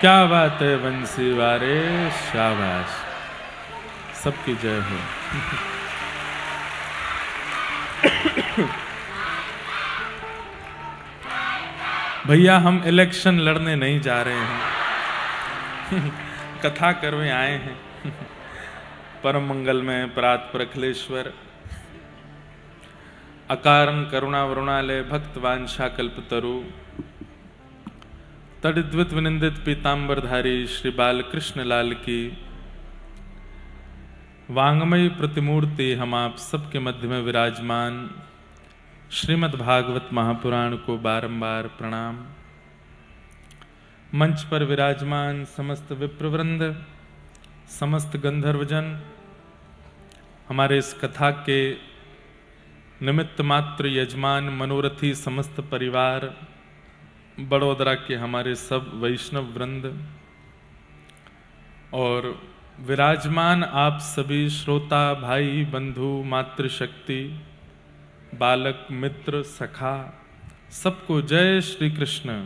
क्या बात है बंसी वारे, शाबाश, सबकी जय हो। भैया हम इलेक्शन लड़ने नहीं जा रहे हैं, कथा करने आए हैं। परम मंगल में परात प्रखलेश्वर अकारण करुणा वरुणालय भक्त वांछा कल्पतरु तड़िद्वित विनिंदित पीतांबरधारी श्री बालकृष्ण लाल की वांगमयी प्रतिमूर्ति हम आप सबके मध्य में विराजमान श्रीमद् भागवत महापुराण को बारंबार प्रणाम। मंच पर विराजमान समस्त विप्रवृंद, समस्त गंधर्वजन, हमारे इस कथा के निमित्त मात्र यजमान मनोरथी समस्त परिवार, बड़ोदरा के हमारे सब वैष्णव वृंद और विराजमान आप सभी श्रोता भाई बंधु मातृशक्ति बालक मित्र सखा, सबको जय श्री कृष्ण,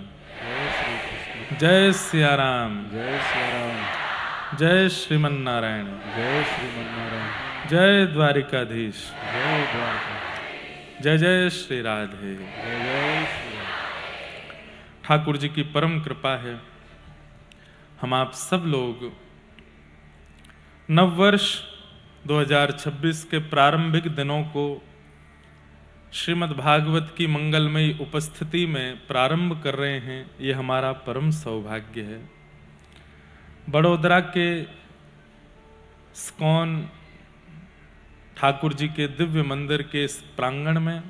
जय सिया राम, जय सिया राम, जय श्रीमन नारायण, जय श्रीमन नारायण, जय द्वारिकाधीश, जय द्वारका, जय जय श्री राधे। जय जय श्री राम। ठाकुर जी की परम कृपा है, हम आप सब लोग नववर्ष 2026 के प्रारंभिक दिनों को श्रीमद् भागवत की मंगलमयी उपस्थिति में प्रारंभ कर रहे हैं। ये हमारा परम सौभाग्य है। बड़ोदरा के स्कॉन ठाकुर जी के दिव्य मंदिर के इस प्रांगण में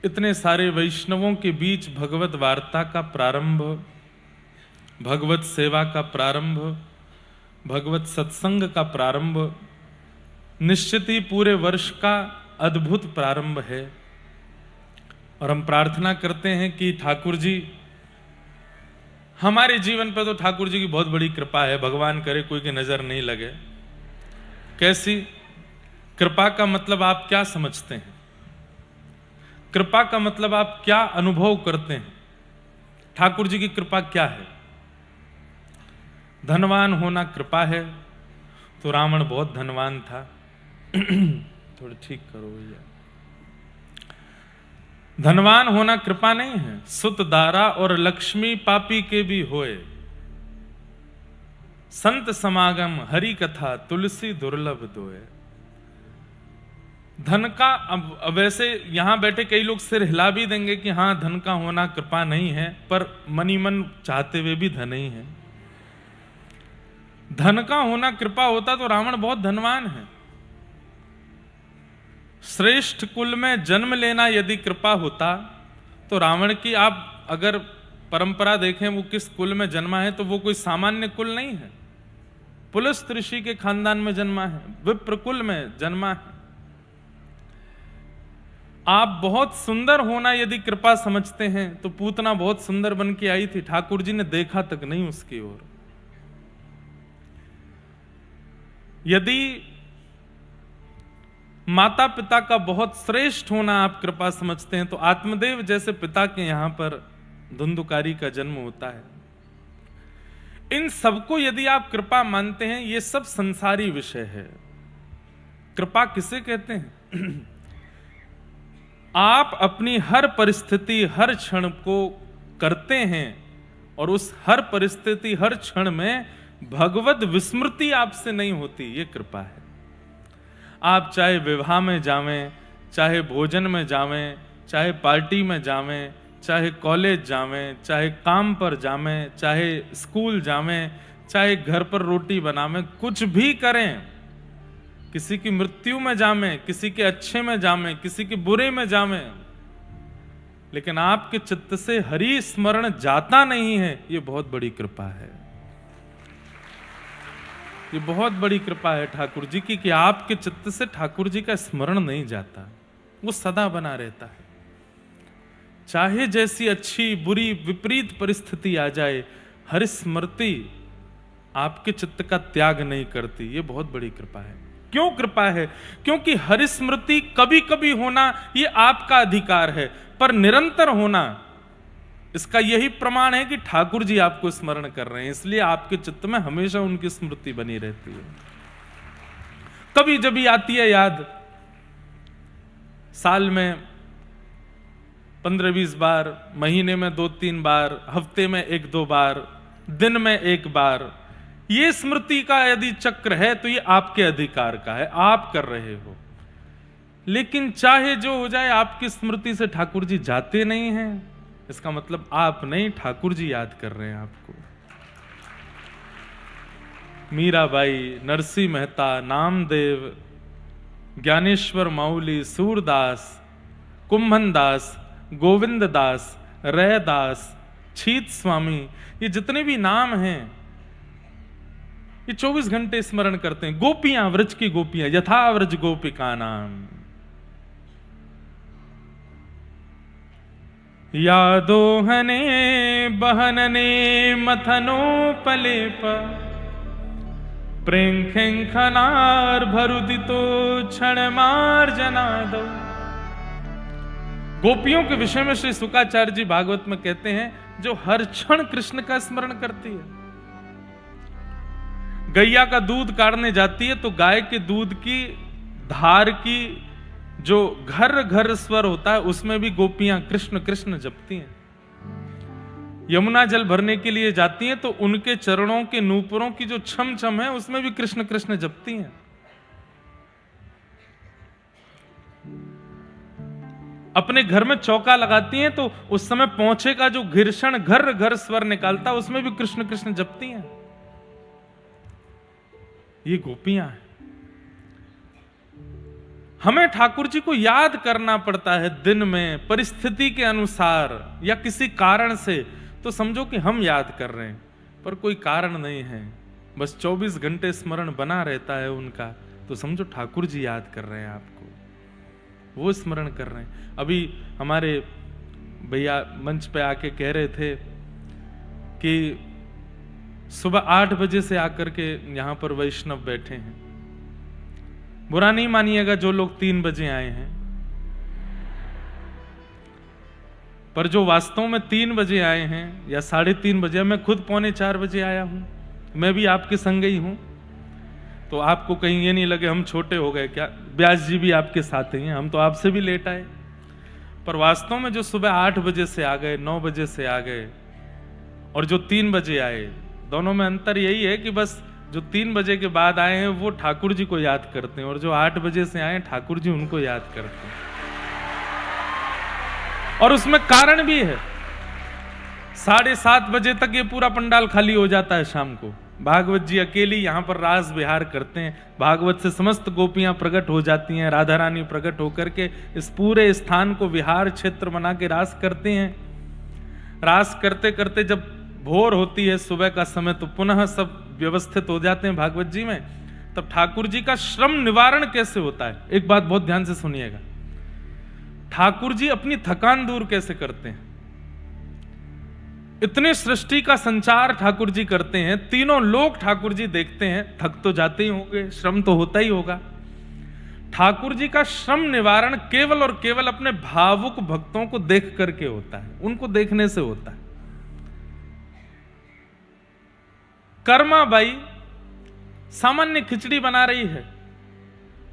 इतने सारे वैष्णवों के बीच भगवत वार्ता का प्रारंभ, भगवत सेवा का प्रारंभ, भगवत सत्संग का प्रारंभ निश्चित ही पूरे वर्ष का अद्भुत प्रारंभ है। और हम प्रार्थना करते हैं कि ठाकुर जी हमारे जीवन पर, तो ठाकुर जी की बहुत बड़ी कृपा है, भगवान करे कोई की नजर नहीं लगे। कैसी कृपा का मतलब आप क्या समझते हैं? कृपा का मतलब आप क्या अनुभव करते हैं? ठाकुर जी की कृपा क्या है? धनवान होना कृपा है, तो रावण बहुत धनवान था। थोड़ा ठीक करो भैया। धनवान होना कृपा नहीं है। सुत दारा और लक्ष्मी पापी के भी होए, संत समागम हरि कथा तुलसी दुर्लभ दोए। धन का अब वैसे यहां बैठे कई लोग सिर हिला भी देंगे कि हां धन का होना कृपा नहीं है, पर मनी मन चाहते हुए भी धन ही है। धन का होना कृपा होता तो रावण बहुत धनवान है। श्रेष्ठ कुल में जन्म लेना यदि कृपा होता तो रावण की आप अगर परंपरा देखें वो किस कुल में जन्मा है तो वो कोई सामान्य कुल नहीं है। पुलस्त ऋषि के खानदान में जन्मा है, विप्र कुल में जन्मा है। आप बहुत सुंदर होना यदि कृपा समझते हैं तो पूतना बहुत सुंदर बन के आई थी, ठाकुर जी ने देखा तक नहीं उसकी ओर। यदि माता पिता का बहुत श्रेष्ठ होना आप कृपा समझते हैं तो आत्मदेव जैसे पिता के यहां पर धुंधुकारी का जन्म होता है। इन सबको यदि आप कृपा मानते हैं, ये सब संसारी विषय है। कृपा किसे कहते हैं? आप अपनी हर परिस्थिति हर क्षण को करते हैं और उस हर परिस्थिति हर क्षण में भगवत विस्मृति आपसे नहीं होती, ये कृपा है। आप चाहे विवाह में जावें, चाहे भोजन में जावें, चाहे पार्टी में जावें, चाहे कॉलेज जावें, चाहे काम पर जावें, चाहे स्कूल जावें, चाहे घर पर रोटी बनावें, कुछ भी करें, किसी की मृत्यु में जावें, किसी के अच्छे में जावें, किसी के बुरे में जावें, लेकिन आपके चित्त से हरि स्मरण जाता नहीं है, ये बहुत बड़ी कृपा है। ये बहुत बड़ी कृपा है ठाकुर जी की कि आपके चित्त से ठाकुर जी का स्मरण नहीं जाता, वो सदा बना रहता है। चाहे जैसी अच्छी बुरी विपरीत परिस्थिति आ जाए, हरि स्मृति आपके चित्त का त्याग नहीं करती, ये बहुत बड़ी कृपा है। क्यों कृपा है? क्योंकि हरि स्मृति कभी कभी होना ये आपका अधिकार है, पर निरंतर होना इसका यही प्रमाण है कि ठाकुर जी आपको स्मरण कर रहे हैं, इसलिए आपके चित्त में हमेशा उनकी स्मृति बनी रहती है। कभी जब भी आती है याद, साल में 15-20 बार, महीने में 2-3 बार, हफ्ते में 1-2 बार, दिन में 1 बार, ये स्मृति का यदि चक्र है तो ये आपके अधिकार का है, आप कर रहे हो। लेकिन चाहे जो हो जाए, आपकी स्मृति से ठाकुर जी जाते नहीं हैं, इसका मतलब आप नहीं, ठाकुर जी याद कर रहे हैं आपको। मीराबाई, नरसिंह मेहता, नामदेव, ज्ञानेश्वर माउली, सूरदास, कुंभन दास, गोविंद दास, रैदास, छीत स्वामी, ये जितने भी नाम हैं, ये 24 घंटे स्मरण करते हैं। गोपियां, व्रज की गोपियां, यथा व्रज गोपिका नाम। यादो हने बहनने मथनो पलेप, प्रेंखेंखनार भरुदितो क्षण मार्जनादो। गोपियों के विषय में श्री शुकाचार्य जी भागवत में कहते हैं, जो हर क्षण कृष्ण का स्मरण करती है। गैया का दूध काढ़ने जाती है तो गाय के दूध की धार की जो घर घर स्वर होता है, उसमें भी गोपियां कृष्ण कृष्ण जपती हैं। यमुना जल भरने के लिए जाती हैं तो उनके चरणों के नूपुरों की जो छम छम है, उसमें भी कृष्ण कृष्ण जपती हैं। अपने घर में चौका लगाती हैं तो उस समय पहुंचे का जो घर्षण घर घर स्वर निकालता है, उसमें भी कृष्ण कृष्ण जपती हैं। ये गोपियां हैं। हमें ठाकुर जी को याद करना पड़ता है दिन में, परिस्थिति के अनुसार या किसी कारण से, तो समझो कि हम याद कर रहे हैं, पर कोई कारण नहीं है, बस 24 घंटे स्मरण बना रहता है उनका, तो समझो ठाकुर जी याद कर रहे हैं आपको, वो स्मरण कर रहे हैं। अभी हमारे भैया मंच पे आके कह रहे थे कि सुबह 8 बजे से आकर के यहां पर वैष्णव बैठे हैं। बुरा नहीं मानिएगा जो लोग 3 बजे आए हैं, पर जो वास्तव में 3 बजे आए हैं या 3:30 बजे, मैं खुद 3:45 बजे आया हूं, मैं भी आपके संग ही हूं, तो आपको कहीं ये नहीं लगे हम छोटे हो गए क्या। व्यास जी भी आपके साथ ही हैं, हम तो आपसे भी लेट आए। पर वास्तव में जो सुबह 8 बजे से आ गए, 9 बजे से आ गए, और जो 3 बजे आए, दोनों में अंतर यही है कि बस जो 3 बजे के बाद आए हैं वो ठाकुर जी को याद करते हैं, और जो 8 बजे से आए ठाकुर जी उनको याद करते हैं। और उसमें कारण भी है। 7:30 बजे तक ये पूरा पंडाल खाली हो जाता है शाम को। भागवत जी अकेली यहाँ पर रास विहार करते हैं, भागवत से समस्त गोपियां प्रकट हो जाती हैं, राधा रानी प्रकट होकर के इस पूरे स्थान को विहार क्षेत्र बना के रास करते हैं। रास करते करते जब भोर होती है, सुबह का समय, तो पुनः सब व्यवस्थित हो जाते हैं भागवत जी में। तब ठाकुर जी का श्रम निवारण कैसे होता है, एक बात बहुत ध्यान से सुनिएगा। ठाकुर जी अपनी थकान दूर कैसे करते हैं। इतने सृष्टि का संचार ठाकुर जी करते हैं, तीनों लोग ठाकुर जी देखते हैं, थक तो जाते ही होंगे, श्रम तो होता ही होगा। ठाकुर जी का श्रम निवारण केवल और केवल अपने भावुक भक्तों को देख करके होता है, उनको देखने से होता है। कर्मा बाई सामान्य खिचड़ी बना रही है,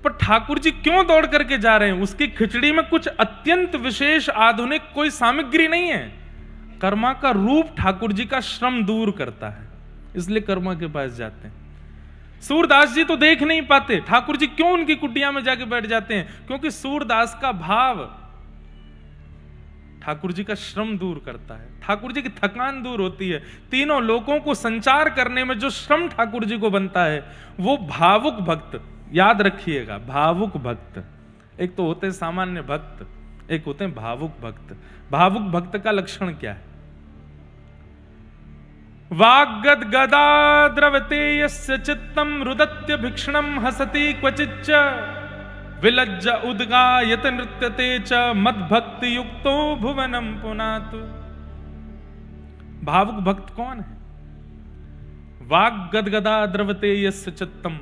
पर ठाकुर जी क्यों दौड़ करके जा रहे हैं, उसकी खिचड़ी में कुछ अत्यंत विशेष आधुनिक कोई सामग्री नहीं है। कर्मा का रूप ठाकुर जी का श्रम दूर करता है, इसलिए कर्मा के पास जाते हैं। सूरदास जी तो देख नहीं पाते, ठाकुर जी क्यों उनकी कुटिया में जाके बैठ जाते हैं, क्योंकि सूरदास का भाव ठाकुर जी का श्रम दूर करता है, ठाकुर जी की थकान दूर होती है। तीनों लोगों को संचार करने में जो श्रम ठाकुर जी को बनता है, वो भावुक भक्त, याद रखिएगा, भावुक भक्त। एक तो होते हैं सामान्य भक्त, एक होते हैं भावुक भक्त। भावुक भक्त का लक्षण क्या है? वाग्गद गदा द्रवते यस्य चित्तम रुदत्य भिक्षणम हसति क्वचिच्च विलज्ज उद्गायत नृत्यते च मद्भक्ति युक्तो भुवनम पुनातु। भावुक भक्त कौन है? वाग्गद गदा द्रवते यस्य चित्तम,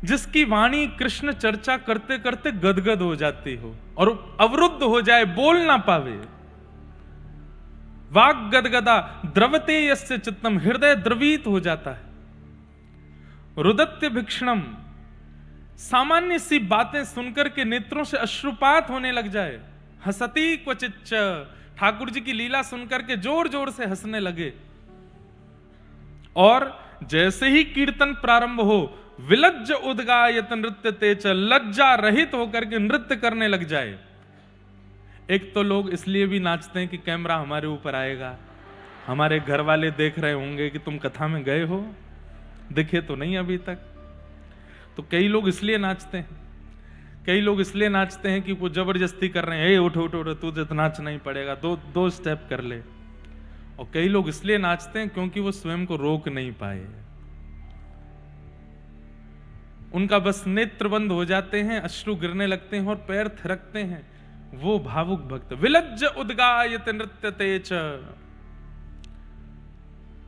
जिसकी वाणी कृष्ण चर्चा करते करते गदगद हो जाती हो और अवरुद्ध हो जाए, बोल ना पावे। वाग गदगदा द्रवते यस्य चित्तम, हृदय द्रवित हो जाता है। रुदत्य भिक्षणम, सामान्य सी बातें सुनकर के नेत्रों से अश्रुपात होने लग जाए। हसती क्वचिच्च, ठाकुर जी की लीला सुनकर के जोर जोर से हंसने लगे। और जैसे ही कीर्तन प्रारंभ हो, विलज्ज उद्गायत नृत्य तेज, लज्जा रहित होकर के नृत्य करने लग जाए। एक तो लोग इसलिए भी नाचते हैं कि कैमरा हमारे ऊपर आएगा, हमारे घर वाले देख रहे होंगे कि तुम कथा में गए हो, दिखे तो नहीं अभी तक। तो कई लोग इसलिए नाचते हैं, कई लोग इसलिए नाचते हैं कि वो जबरदस्ती कर रहे हैं, ए उठो उठो उठो, तुझे तो नाचना ही पड़ेगा, दो स्टेप कर ले। और कई लोग इसलिए नाचते हैं क्योंकि वो स्वयं को रोक नहीं पाए, उनका बस नेत्र बंद हो जाते हैं, अश्रु गिरने लगते हैं और पैर थिरकते हैं। वो भावुक भक्त, विलज्ज उद्गायत नृत्य तेज।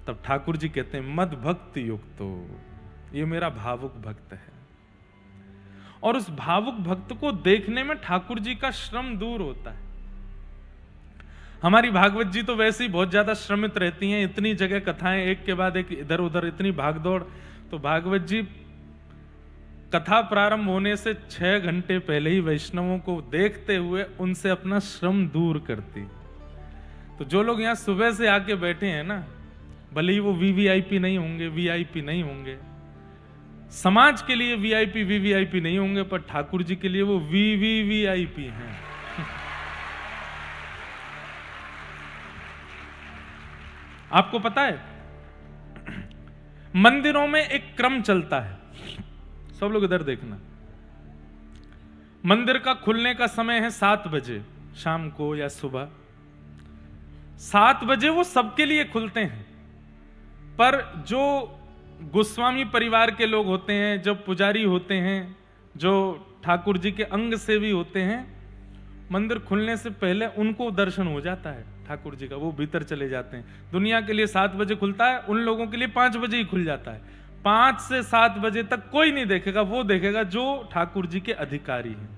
तब ठाकुर जी कहते हैं मद भक्त युक्तो, ये मेरा भावुक भक्त है। और उस भावुक भक्त को देखने में ठाकुर जी का श्रम दूर होता है। हमारी भागवत जी तो वैसे ही बहुत ज्यादा श्रमित रहती हैं, इतनी जगह कथाएं एक के बाद एक, इधर उधर इतनी भागदौड़। तो भागवत जी कथा प्रारंभ होने से 6 घंटे पहले ही वैष्णवों को देखते हुए उनसे अपना श्रम दूर करती। तो जो लोग यहां सुबह से आके बैठे हैं ना, भले ही वो वीवीआईपी नहीं होंगे, वीआईपी नहीं होंगे, समाज के लिए वीआईपी वीवीआईपी नहीं होंगे, पर ठाकुर जी के लिए वो वीवीवीआईपी हैं। आपको पता है मंदिरों में एक क्रम चलता है, सब लोग इधर देखना। मंदिर का खुलने का समय है 7 बजे शाम को या सुबह। 7 बजे वो सबके लिए खुलते हैं, पर जो गोस्वामी परिवार के लोग होते हैं, जो पुजारी होते हैं, जो ठाकुर जी के अंग सेवी होते हैं, मंदिर खुलने से पहले उनको दर्शन हो जाता है ठाकुर जी का, वो भीतर चले जाते हैं। दुनिया के लिए 7 बजे खुलता है, उन लोगों के लिए 5 बजे ही खुल जाता है। 5 से 7 बजे तक कोई नहीं देखेगा, वो देखेगा जो ठाकुर जी के अधिकारी हैं।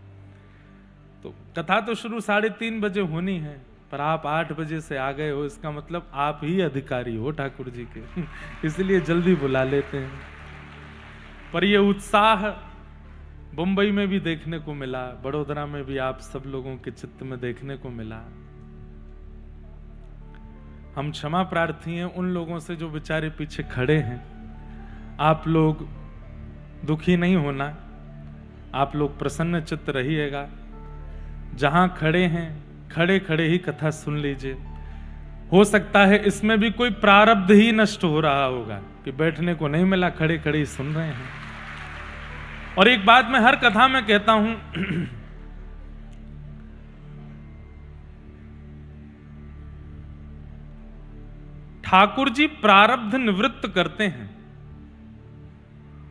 तो कथा तो शुरू 3:30 बजे होनी है, पर आप 8 बजे से आ गए हो, इसका मतलब आप ही अधिकारी हो ठाकुर जी के, इसलिए जल्दी बुला लेते हैं। पर ये उत्साह मुंबई में भी देखने को मिला, बड़ोदरा में भी आप सब लोगों के चित्त में देखने को मिला। हम क्षमा प्रार्थी हैं उन लोगों से जो बेचारे पीछे खड़े हैं। आप लोग दुखी नहीं होना, आप लोग प्रसन्न चित्त रहिएगा। जहां खड़े हैं खड़े खड़े ही कथा सुन लीजिए। हो सकता है इसमें भी कोई प्रारब्ध ही नष्ट हो रहा होगा कि बैठने को नहीं मिला, खड़े खड़े ही सुन रहे हैं। और एक बात मैं हर कथा में कहता हूं, ठाकुर जी प्रारब्ध निवृत्त करते हैं।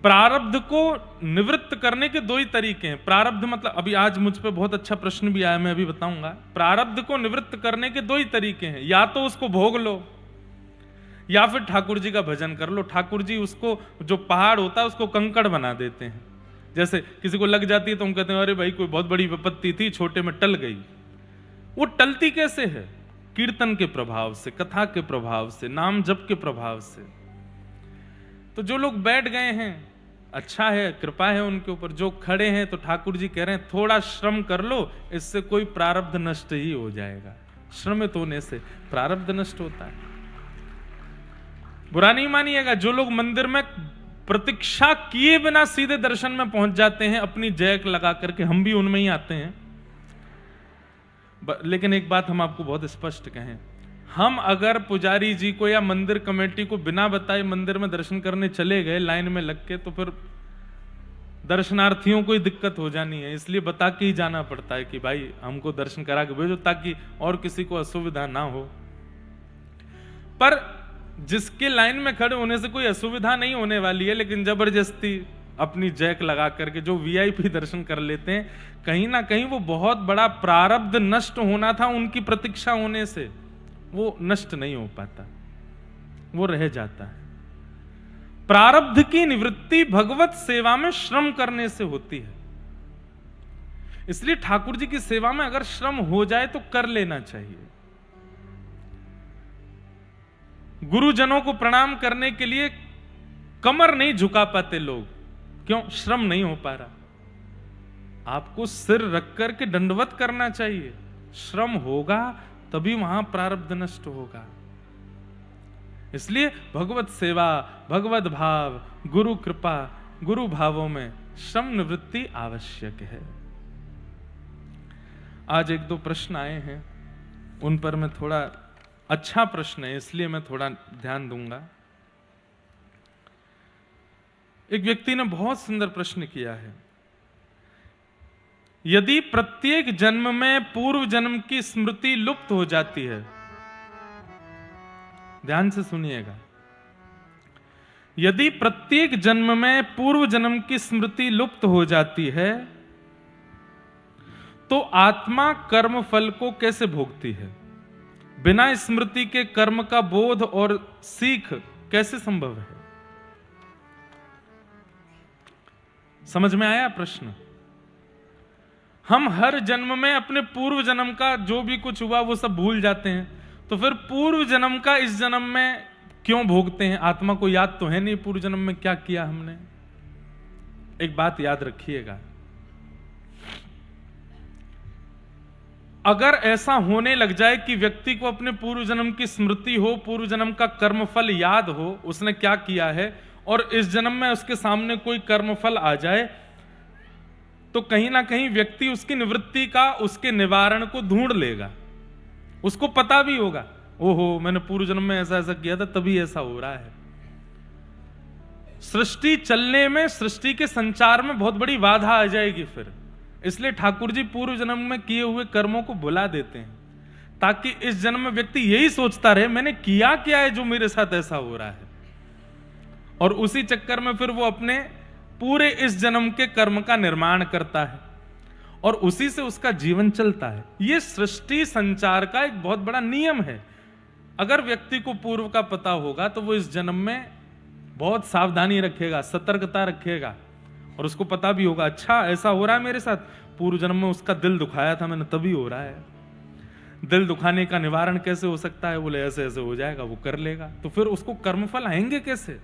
प्रारब्ध को निवृत्त करने के 2 ही तरीके हैं। प्रारब्ध मतलब, अभी आज मुझ पे बहुत अच्छा प्रश्न भी आया, मैं अभी बताऊंगा। प्रारब्ध को निवृत्त करने के 2 ही तरीके हैं, या तो उसको भोग लो या फिर ठाकुर जी का भजन कर लो। ठाकुर जी उसको, जो पहाड़ होता है उसको कंकड़ बना देते हैं। जैसे किसी को लग जाती है तो हम कहते हैं अरे भाई कोई बहुत बड़ी विपत्ति थी, छोटे में टल गई। वो टलती कैसे है? कीर्तन के प्रभाव से, कथा के प्रभाव से, नाम जप के प्रभाव से। तो जो लोग बैठ गए हैं अच्छा है, कृपा है उनके ऊपर। जो खड़े हैं तो ठाकुर जी कह रहे हैं थोड़ा श्रम कर लो, इससे कोई प्रारब्ध नष्ट ही हो जाएगा। श्रमित होने से प्रारब्ध नष्ट होता है। बुरा नहीं मानिएगा, जो लोग मंदिर में प्रतीक्षा किए बिना सीधे दर्शन में पहुंच जाते हैं अपनी जैक लगा करके, हम भी उनमें ही आते हैं। लेकिन एक बात हम आपको बहुत स्पष्ट कहें, हम अगर पुजारी जी को या मंदिर कमेटी को बिना बताए मंदिर में दर्शन करने चले गए लाइन में लग के, तो फिर दर्शनार्थियों को ही दिक्कत हो जानी है। इसलिए बता के ही जाना पड़ता है कि भाई हमको दर्शन करा के भेजो, ताकि और किसी को असुविधा ना हो। पर जिसके लाइन में खड़े होने से कोई असुविधा नहीं होने वाली है, लेकिन जबरदस्ती अपनी जैक लगा करके जो वीआईपी दर्शन कर लेते हैं, कहीं ना कहीं वो बहुत बड़ा प्रारब्ध नष्ट होना था उनकी प्रतीक्षा होने से, वो नष्ट नहीं हो पाता, वो रह जाता है। प्रारब्ध की निवृत्ति भगवत सेवा में श्रम करने से होती है। इसलिए ठाकुर जी की सेवा में अगर श्रम हो जाए तो कर लेना चाहिए। गुरुजनों को प्रणाम करने के लिए कमर नहीं झुका पाते लोग, क्यों? श्रम नहीं हो पा रहा। आपको सिर रख करके दंडवत करना चाहिए, श्रम होगा तभी वहां प्रारब्ध नष्ट होगा। इसलिए भगवत सेवा, भगवत भाव, गुरु कृपा, गुरु भावों में श्रम निवृत्ति आवश्यक है। आज एक दो प्रश्न आए हैं, उन पर मैं थोड़ा, अच्छा प्रश्न है इसलिए मैं थोड़ा ध्यान दूंगा। एक व्यक्ति ने बहुत सुंदर प्रश्न किया है, यदि प्रत्येक जन्म में पूर्व जन्म की स्मृति लुप्त हो जाती है, ध्यान से सुनिएगा, यदि प्रत्येक जन्म में पूर्व जन्म की स्मृति लुप्त हो जाती है तो आत्मा कर्म फल को कैसे भोगती है? बिना स्मृति के कर्म का बोध और सीख कैसे संभव है? समझ में आया प्रश्न? हम हर जन्म में अपने पूर्व जन्म का जो भी कुछ हुआ वो सब भूल जाते हैं, तो फिर पूर्व जन्म का इस जन्म में क्यों भोगते हैं? आत्मा को याद तो है नहीं पूर्व जन्म में क्या किया हमने। एक बात याद रखिएगा, अगर ऐसा होने लग जाए कि व्यक्ति को अपने पूर्व जन्म की स्मृति हो, पूर्व जन्म का कर्मफल याद हो, उसने क्या किया है, और इस जन्म में उसके सामने कोई कर्मफल आ जाए, तो कहीं ना कहीं व्यक्ति उसकी निवृत्ति का, उसके निवारण को ढूंढ लेगा। उसको पता भी होगा, ओहो मैंने पूर्व जन्म में ऐसा ऐसा किया था तभी ऐसा हो रहा है। सृष्टि चलने में, सृष्टि के संचार में बहुत बड़ी बाधा आ जाएगी फिर। इसलिए ठाकुर जी पूर्व जन्म में किए हुए कर्मों को भुला देते हैं, ताकि इस जन्म में व्यक्ति यही सोचता रहे मैंने किया क्या है जो मेरे साथ ऐसा हो रहा है, और उसी चक्कर में फिर वो अपने पूरे इस जन्म के कर्म का निर्माण करता है और उसी से उसका जीवन चलता है। यह सृष्टि संचार का एक बहुत बड़ा नियम है। अगर व्यक्ति को पूर्व का पता होगा तो वो इस जन्म में बहुत सावधानी रखेगा, सतर्कता रखेगा, और उसको पता भी होगा अच्छा ऐसा हो रहा है मेरे साथ, पूर्व जन्म में उसका दिल दुखाया था मैंने तभी हो रहा है। दिल दुखाने का निवारण कैसे हो सकता है? बोले ऐसे ऐसे हो जाएगा, वो कर लेगा। तो फिर उसको कर्मफल आएंगे कैसे?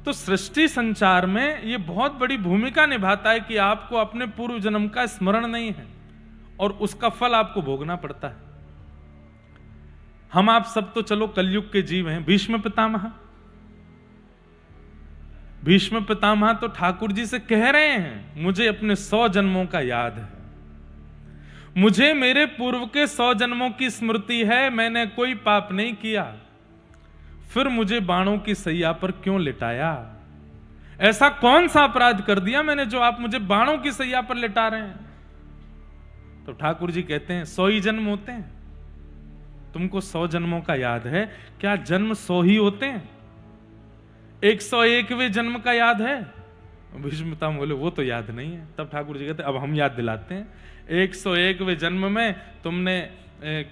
तो सृष्टि संचार में यह बहुत बड़ी भूमिका निभाता है कि आपको अपने पूर्व जन्म का स्मरण नहीं है और उसका फल आपको भोगना पड़ता है। हम आप सब तो चलो कलयुग के जीव हैं। भीष्म पितामह, भीष्म पितामह तो ठाकुर जी से कह रहे हैं मुझे अपने 100 जन्मों का याद है, मुझे मेरे पूर्व के 100 जन्मों की स्मृति है, मैंने कोई पाप नहीं किया, फिर मुझे बाणों की सैया पर क्यों लिटाया? ऐसा कौन सा अपराध कर दिया मैंने जो आप मुझे बाणों की सैया पर लिटा रहे हैं? तो ठाकुर जी कहते हैं 100 ही जन्म होते हैं, तुमको 100 जन्मों का याद है क्या? जन्म 100 ही होते हैं? 101वें जन्म का याद है? भीष्म पितामह बोले वो तो याद नहीं है। तब ठाकुर जी कहते अब हम याद दिलाते हैं, 101वें जन्म में तुमने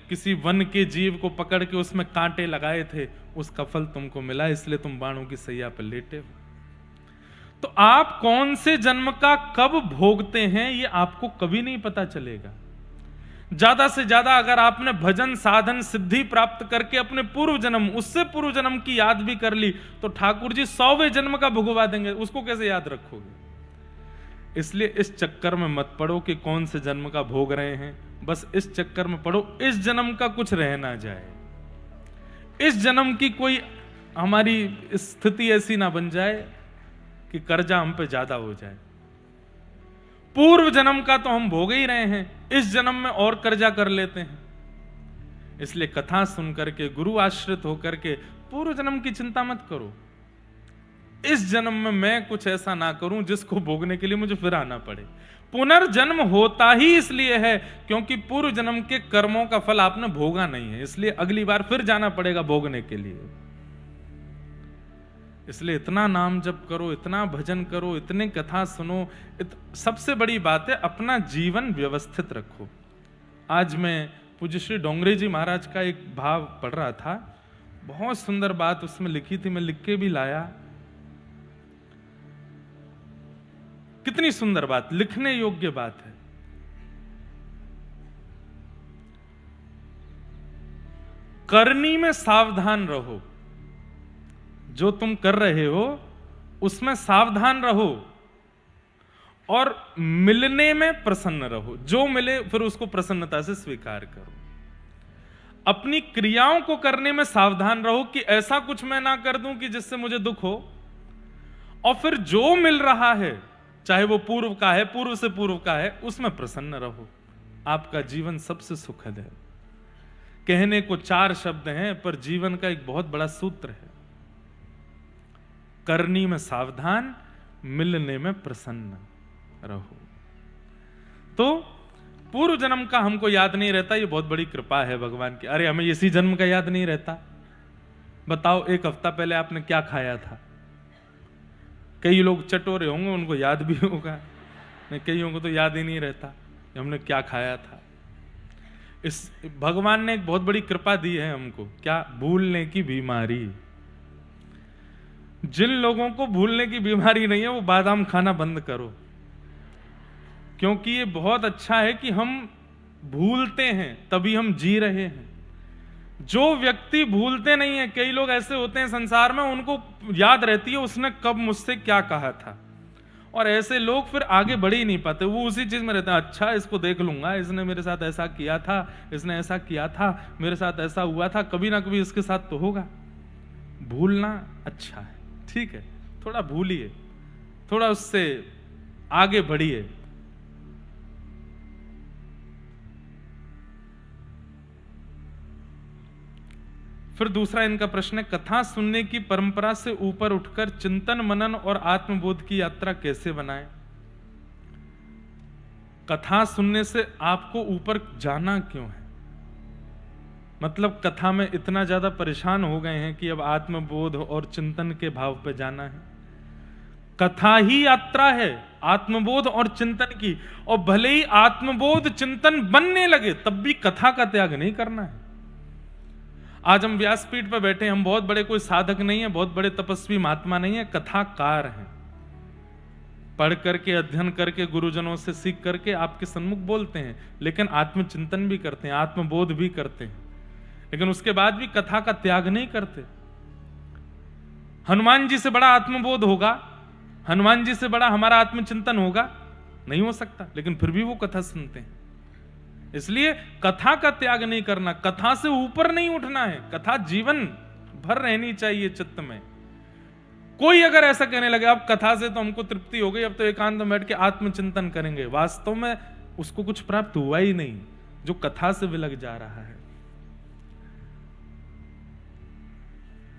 किसी वन के जीव को पकड़ के उसमें कांटे लगाए थे, उसका फल तुमको मिला, इसलिए तुम बाणों की सैया पर लेटे हो। तो आप कौन से जन्म का कब भोगते हैं ये आपको कभी नहीं पता चलेगा। ज्यादा से ज्यादा अगर आपने भजन साधन सिद्धि प्राप्त करके अपने पूर्व जन्म, उससे पूर्व जन्म की याद भी कर ली तो ठाकुर जी 100वें जन्म का भुगवा देंगे, उसको कैसे याद रखोगे? इसलिए इस चक्कर में मत पड़ो कि कौन से जन्म का भोग रहे हैं, बस इस चक्कर में पड़ो इस जन्म का कुछ रह ना जाए, इस जन्म की कोई हमारी स्थिति ऐसी ना बन जाए कि कर्जा हम पे ज्यादा हो जाए। पूर्व जन्म का तो हम भोग ही रहे हैं, इस जन्म में और कर्जा कर लेते हैं। इसलिए कथा सुन करके, गुरु आश्रित होकर के पूर्व जन्म की चिंता मत करो। इस जन्म में मैं कुछ ऐसा ना करूं जिसको भोगने के लिए मुझे फिर आना पड़े। पुनर्जन्म होता ही इसलिए है क्योंकि पूर्व जन्म के कर्मों का फल आपने भोगा नहीं है, इसलिए अगली बार फिर जाना पड़ेगा भोगने के लिए। इसलिए इतना नाम जप करो, इतना भजन करो, इतने कथा सुनो। सबसे बड़ी बात है अपना जीवन व्यवस्थित रखो। आज मैं पूज्य श्री डोंगरे जी महाराज का एक भाव पढ़ रहा था, बहुत सुंदर बात उसमें लिखी थी, मैं लिख के भी लाया। कितनी सुंदर बात, लिखने योग्य बात है। करनी में सावधान रहो, जो तुम कर रहे हो उसमें सावधान रहो और मिलने में प्रसन्न रहो। जो मिले फिर उसको प्रसन्नता से स्वीकार करो। अपनी क्रियाओं को करने में सावधान रहो कि ऐसा कुछ मैं ना कर दूं कि जिससे मुझे दुख हो, और फिर जो मिल रहा है चाहे वो पूर्व का है, पूर्व से पूर्व का है, उसमें प्रसन्न रहो। आपका जीवन सबसे सुखद है। कहने को 4 शब्द हैं पर जीवन का एक बहुत बड़ा सूत्र है। करनी में सावधान, मिलने में प्रसन्न रहो। तो पूर्व जन्म का हमको याद नहीं रहता, ये बहुत बड़ी कृपा है भगवान की। अरे हमें इसी जन्म का याद नहीं रहता। बताओ 1 हफ्ता पहले आपने क्या खाया था? कई लोग चटोरे होंगे, उनको याद भी होगा, कईयों को तो याद ही नहीं रहता कि हमने क्या खाया था। इस भगवान ने एक बहुत बड़ी कृपा दी है हमको। क्या? भूलने की बीमारी। जिन लोगों को भूलने की बीमारी नहीं है वो बादाम खाना बंद करो, क्योंकि ये बहुत अच्छा है कि हम भूलते हैं तभी हम जी रहे हैं। जो व्यक्ति भूलते नहीं है, कई लोग ऐसे होते हैं संसार में, उनको याद रहती है उसने कब मुझसे क्या कहा था, और ऐसे लोग फिर आगे बढ़ ही नहीं पाते। वो उसी चीज में रहते हैं, अच्छा इसको देख लूंगा, इसने मेरे साथ ऐसा किया था, इसने ऐसा किया था, मेरे साथ ऐसा हुआ था, कभी ना कभी इसके साथ तो होगा। भूलना अच्छा है, ठीक है, थोड़ा भूलिए, थोड़ा उससे आगे बढ़िए। फिर दूसरा इनका प्रश्न है, कथा सुनने की परंपरा से ऊपर उठकर चिंतन मनन और आत्मबोध की यात्रा कैसे बनाएं? कथा सुनने से आपको ऊपर जाना क्यों है? मतलब कथा में इतना ज्यादा परेशान हो गए हैं कि अब आत्मबोध और चिंतन के भाव पे जाना है। कथा ही यात्रा है आत्मबोध और चिंतन की, और भले ही आत्मबोध चिंतन बनने लगे तब भी कथा का त्याग नहीं करना है। आज हम व्यासपीठ पर बैठे, हम बहुत बड़े कोई साधक नहीं है, बहुत बड़े तपस्वी महात्मा नहीं है, कथाकार हैं। पढ़ करके, अध्ययन करके, गुरुजनों से सीख करके आपके सन्मुख बोलते हैं, लेकिन आत्मचिंतन भी करते हैं, आत्मबोध भी करते हैं, लेकिन उसके बाद भी कथा का त्याग नहीं करते। हनुमान जी से बड़ा आत्मबोध होगा, हनुमान जी से बड़ा हमारा आत्मचिंतन होगा? नहीं हो सकता, लेकिन फिर भी वो कथा सुनते हैं। इसलिए कथा का त्याग नहीं करना, कथा से ऊपर नहीं उठना है, कथा जीवन भर रहनी चाहिए चित्त में। कोई अगर ऐसा कहने लगे अब कथा से तो हमको तृप्ति हो गई, अब तो एकांत में बैठ के आत्मचिंतन करेंगे, वास्तव में उसको कुछ प्राप्त हुआ ही नहीं, जो कथा से विलग जा रहा है।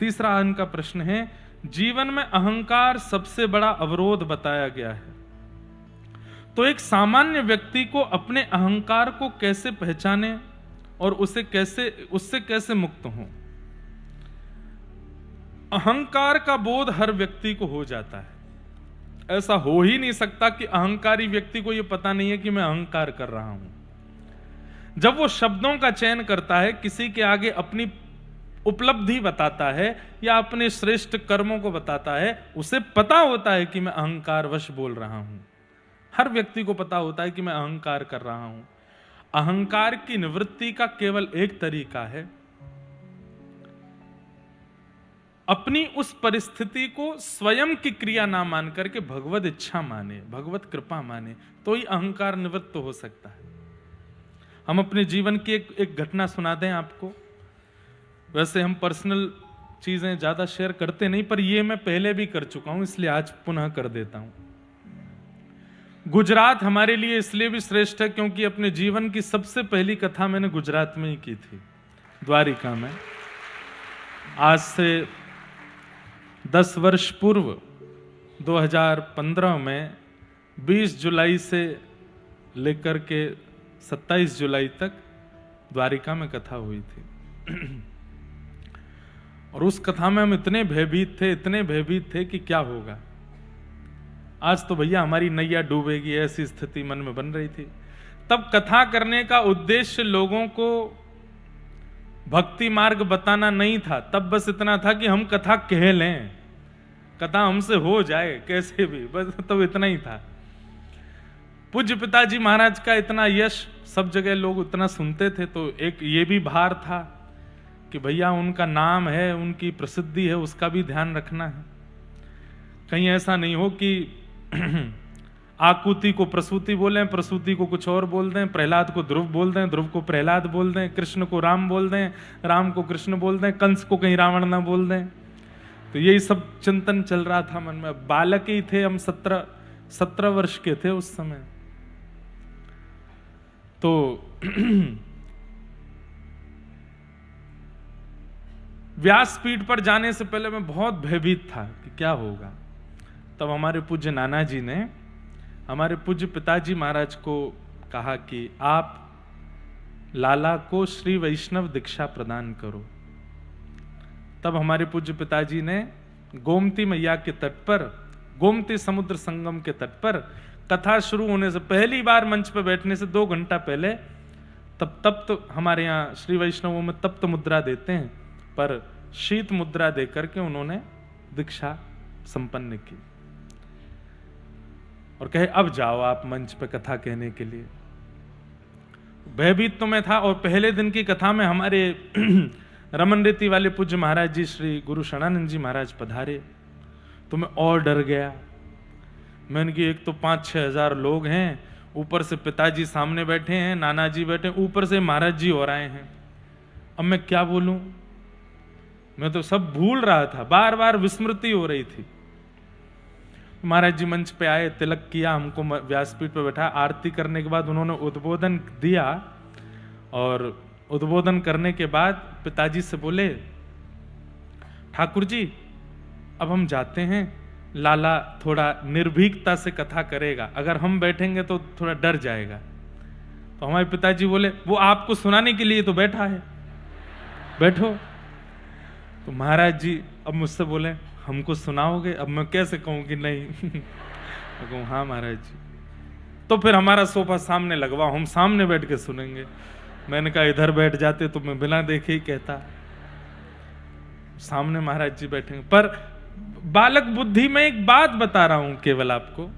तीसरा इनका प्रश्न है, जीवन में अहंकार सबसे बड़ा अवरोध बताया गया है, तो एक सामान्य व्यक्ति को अपने अहंकार को कैसे पहचाने और उससे कैसे मुक्त हो? अहंकार का बोध हर व्यक्ति को हो जाता है। ऐसा हो ही नहीं सकता कि अहंकारी व्यक्ति को यह पता नहीं है कि मैं अहंकार कर रहा हूं। जब वो शब्दों का चयन करता है, किसी के आगे अपनी उपलब्धि बताता है या अपने श्रेष्ठ कर्मों को बताता है, उसे पता होता है कि मैं अहंकारवश बोल रहा हूं। हर व्यक्ति को पता होता है कि मैं अहंकार कर रहा हूं। अहंकार की निवृत्ति का केवल एक तरीका है, अपनी उस परिस्थिति को स्वयं की क्रिया ना मान करके भगवत इच्छा माने, भगवत कृपा माने, तो ही अहंकार निवृत्त हो सकता है। हम अपने जीवन की एक घटना सुना दें आपको। वैसे हम पर्सनल चीजें ज्यादा शेयर करते नहीं, पर ये मैं पहले भी कर चुका हूं, इसलिए आज पुनः कर देता हूं। गुजरात हमारे लिए इसलिए भी श्रेष्ठ है क्योंकि अपने जीवन की सबसे पहली कथा मैंने गुजरात में ही की थी, द्वारिका में। आज से 10 वर्ष पूर्व 2015 में 20 जुलाई से लेकर के 27 जुलाई तक द्वारिका में कथा हुई थी। और उस कथा में हम इतने भयभीत थे कि क्या होगा, आज तो भैया हमारी नैया डूबेगी, ऐसी स्थिति मन में बन रही थी। तब कथा करने का उद्देश्य लोगों को भक्ति मार्ग बताना नहीं था, तब बस इतना था कि हम कथा कह लें, कथा हमसे हो जाए कैसे भी, बस तब इतना ही था। पूज्य पिताजी महाराज का इतना यश, सब जगह लोग उतना सुनते थे, तो एक ये भी भार था कि भैया उनका नाम है, उनकी प्रसिद्धि है, उसका भी ध्यान रखना है। कहीं ऐसा नहीं हो कि आकुति को प्रसूति बोलें, प्रसूति को कुछ और बोल दें, प्रहलाद को ध्रुव बोल दें, ध्रुव को प्रहलाद बोल दें, कृष्ण को राम बोल दें, राम को कृष्ण बोल दें, कंस को कहीं रावण ना बोल दें। तो यही सब चिंतन चल रहा था मन में। बालक ही थे हम, 17 वर्ष के थे उस समय। तो व्यासपीठ पर जाने से पहले मैं बहुत भयभीत था कि क्या होगा। तब हमारे पूज्य नाना जी ने हमारे पूज्य पिताजी महाराज को कहा कि आप लाला को श्री वैष्णव दीक्षा प्रदान करो। तब हमारे पूज्य पिताजी ने गोमती मैया के तट पर, गोमती समुद्र संगम के तट पर, कथा शुरू होने से पहली बार मंच पर बैठने से 2 घंटा पहले, तब तो हमारे यहाँ श्री वैष्णवों में तप्त मुद्रा देते हैं, पर शीत मुद्रा देकर के उन्होंने दीक्षा संपन्न की और कहे अब जाओ आप मंच पे कथा कहने के लिए। भयभीत तो मैं था। और पहले दिन की कथा में हमारे रमन रीति वाले पूज्य महाराज जी श्री गुरु शरणानंद जी महाराज पधारे, तो मैं और डर गया। मैंने कि एक तो 5-6 हजार लोग हैं, ऊपर से पिताजी सामने बैठे हैं, नाना जी बैठे, ऊपर से महाराज जी और आए हैं। अब मैं क्या बोलूं? मैं तो सब भूल रहा था, बार बार विस्मृति हो रही थी। महाराज जी मंच पे आए, तिलक किया, हमको व्यासपीठ पे बैठा। आरती करने के बाद उन्होंने उद्बोधन दिया और उद्बोधन करने के बाद पिताजी से बोले, ठाकुर जी अब हम जाते हैं, लाला थोड़ा निर्भीकता से कथा करेगा, अगर हम बैठेंगे तो थोड़ा डर जाएगा। तो हमारे पिताजी बोले, वो आपको सुनाने के लिए तो बैठा है, बैठो। तो महाराज जी अब मुझसे बोले, हमको सुनाओगे? अब मैं कैसे कहूं कि नहीं। मैं कहूं हाँ महाराज जी। तो फिर हमारा सोफा सामने लगवाओ, हम सामने बैठ के सुनेंगे। मैंने कहा इधर बैठ जाते तो मैं बिना देखे ही कहता। सामने महाराज जी बैठेंगे। पर बालक बुद्धि में एक बात बता रहा हूं केवल आपको।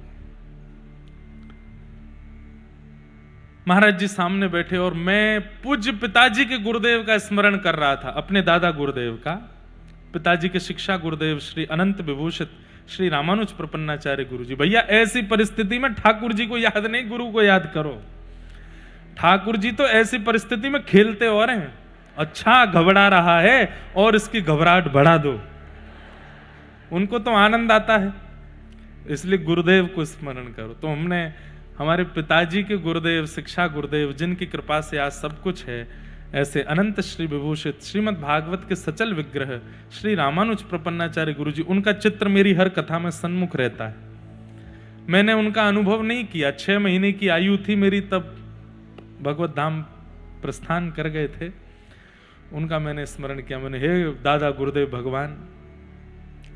महाराज जी सामने बैठे और मैं पूज्य पिताजी के गुरुदेव का स्मरण कर रहा था, अपने दादा गुरुदेव का, पिताजी के शिक्षा गुरुदेव श्री अनंत विभूषित श्री रामानुज प्रपन्नाचार्य गुरु जी। भैया ऐसी परिस्थिति में ठाकुर जी को याद नहीं, गुरु को याद करो। ठाकुर जी तो ऐसी परिस्थिति में खेलते और हैं, अच्छा घबरा रहा है और इसकी घबराहट बढ़ा दो, उनको तो आनंद आता है, इसलिए गुरुदेव को स्मरण करो। तो हमने हमारे पिताजी के गुरुदेव, शिक्षा गुरुदेव, जिनकी कृपा से आज सब कुछ है, ऐसे अनंत श्री विभूषित श्रीमद् भागवत के सचल विग्रह श्री रामानुज प्रपन्नाचार्य गुरु जी, उनका चित्र मेरी हर कथा में सन्मुख रहता है। मैंने उनका अनुभव नहीं किया, 6 महीने की आयु थी मेरी, तब भगवत धाम प्रस्थान कर गए थे। उनका मैंने स्मरण किया, मैंने हे दादा गुरुदेव भगवान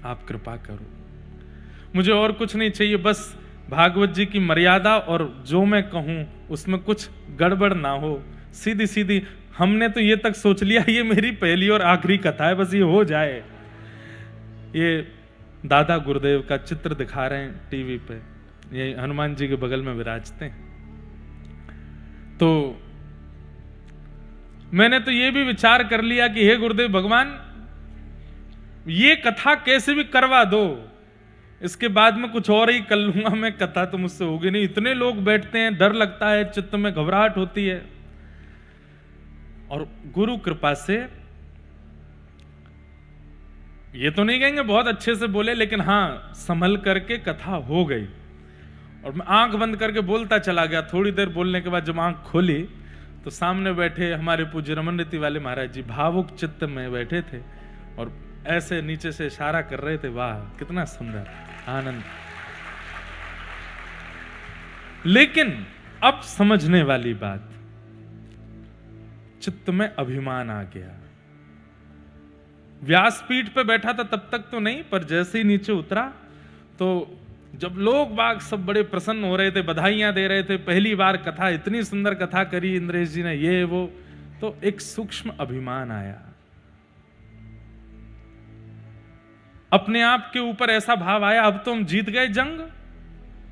आप कृपा करो, मुझे और कुछ नहीं चाहिए, बस भागवत जी की मर्यादा और जो मैं कहूं उसमें कुछ गड़बड़ ना हो, सीधी सीधी। हमने तो ये तक सोच लिया ये मेरी पहली और आखिरी कथा है, बस ये हो जाए। ये दादा गुरुदेव का चित्र दिखा रहे हैं टीवी पे, ये हनुमान जी के बगल में विराजते हैं। तो मैंने तो ये भी विचार कर लिया कि हे गुरुदेव भगवान ये कथा कैसे भी करवा दो, इसके बाद में कुछ और ही कर लूंगा मैं, कथा तो मुझसे होगी नहीं। इतने लोग बैठते हैं, डर लगता है, चित्त में घबराहट होती है। और गुरु कृपा से ये तो नहीं कहेंगे बहुत अच्छे से बोले, लेकिन हाँ संभल करके कथा हो गई। और मैं आंख बंद करके बोलता चला गया। थोड़ी देर बोलने के बाद जब आंख खोली तो सामने बैठे हमारे पूज्य रमन रीति वाले महाराज जी भावुक चित्त में बैठे थे और ऐसे नीचे से इशारा कर रहे थे, वाह कितना सुंदर आनंद। लेकिन अब समझने वाली बात, चित्त में अभिमान आ गया। व्यासपीठ पे बैठा था तब तक तो नहीं, पर जैसे ही नीचे उतरा तो जब लोग बाग सब बड़े प्रसन्न हो रहे थे, बधाइयां दे रहे थे, पहली बार कथा, इतनी सुंदर कथा करी इंद्रेश जी ने, ये वो, तो एक सूक्ष्म अभिमान आया। अपने आप के ऊपर ऐसा भाव आया, अब तो हम जीत गए जंग,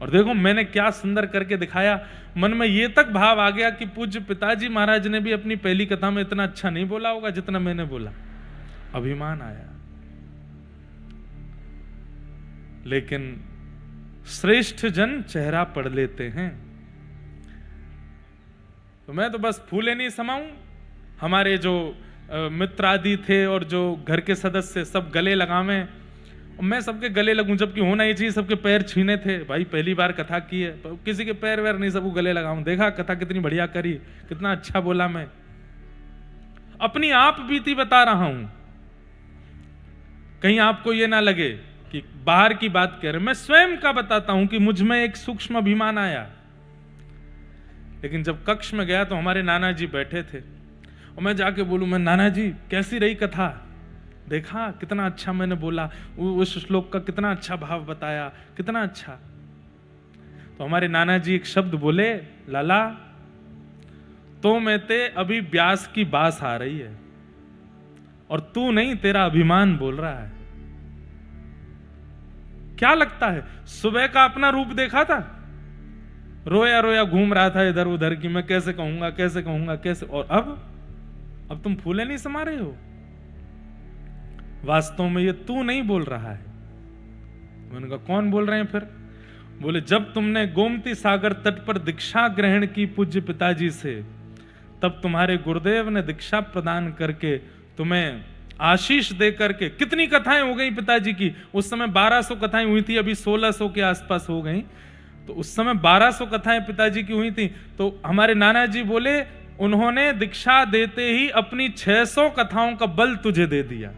और देखो मैंने क्या सुंदर करके दिखाया। मन में ये तक भाव आ गया कि पूज्य पिताजी महाराज ने भी अपनी पहली कथा में इतना अच्छा नहीं बोला होगा जितना मैंने बोला। अभिमान आया। लेकिन श्रेष्ठ जन चेहरा पढ़ लेते हैं। तो मैं तो बस फूले नहीं समाऊं। हमारे जो मित्र आदि थे और जो घर के सदस्य सब गले लगावे, और मैं सबके गले लगूं, जबकि होना ही चाहिए सबके पैर छीने थे। भाई पहली बार कथा की है, तो किसी के पैर वैर नहीं, सबको गले लगाऊं। देखा कथा कितनी बढ़िया करी, कितना अच्छा बोला। मैं अपनी आप बीती बता रहा हूं, कहीं आपको ये ना लगे कि बाहर की बात कह रहे। मैं स्वयं का बताता हूं कि मुझ में एक सूक्ष्म अभिमान आया। लेकिन जब कक्ष में गया तो हमारे नाना जी बैठे थे, और मैं जाके बोलूं, मैं नाना जी कैसी रही कथा, देखा कितना अच्छा मैंने बोला, उस श्लोक का कितना अच्छा भाव बताया, कितना अच्छा। तो हमारे नाना जी एक शब्द बोले, लाला तो में ते अभी ब्यास की बास आ रही है, और तू नहीं, तेरा अभिमान बोल रहा है। क्या लगता है, सुबह का अपना रूप देखा था, रोया रोया घूम रहा था इधर उधर की मैं कैसे कहूंगा कैसे कहूंगा कैसे, और अब तुम फूले नहीं समा रहे हो। वास्तव में ये तू नहीं बोल रहा है। मैंने कहा कौन बोल रहे हैं फिर? बोले जब तुमने गोमती सागर तट पर दीक्षा ग्रहण की पूज्य पिताजी से, तब तुम्हारे गुरुदेव ने दीक्षा प्रदान करके तुम्हें आशीष दे करके, कितनी कथाएं हो गई पिताजी की, उस समय 1200 कथाएं हुई थी, अभी 1600 के आसपास हो गई। तो उस समय 1200 कथाएं पिताजी की हुई थी। तो हमारे नाना जी बोले उन्होंने दीक्षा देते ही अपनी 600 कथाओं का बल तुझे दे दिया।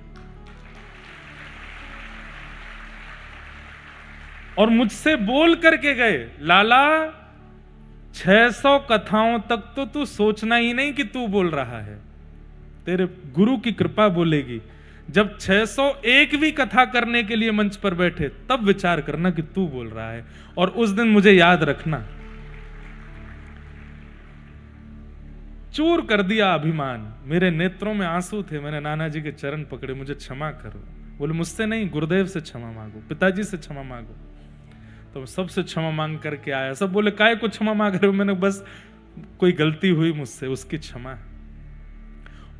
और मुझसे बोल करके गए, लाला 600 कथाओं तक तो तू सोचना ही नहीं कि तू बोल रहा है, तेरे गुरु की कृपा बोलेगी। जब 601वीं कथा करने के लिए मंच पर बैठे, तब विचार करना कि तू बोल रहा है। और उस दिन मुझे याद रखना, चूर कर दिया अभिमान। मेरे नेत्रों में आंसू थे, मैंने नाना जी के चरण पकड़े, मुझे क्षमा करो। बोले मुझसे नहीं, गुरुदेव से क्षमा मांगो, पिताजी से क्षमा मांगो। तो सबसे क्षमा मांग करके आया। सब बोले काहे को क्षमा मांग रहे हो? मैंने बस कोई गलती हुई मुझसे, उसकी क्षमा है।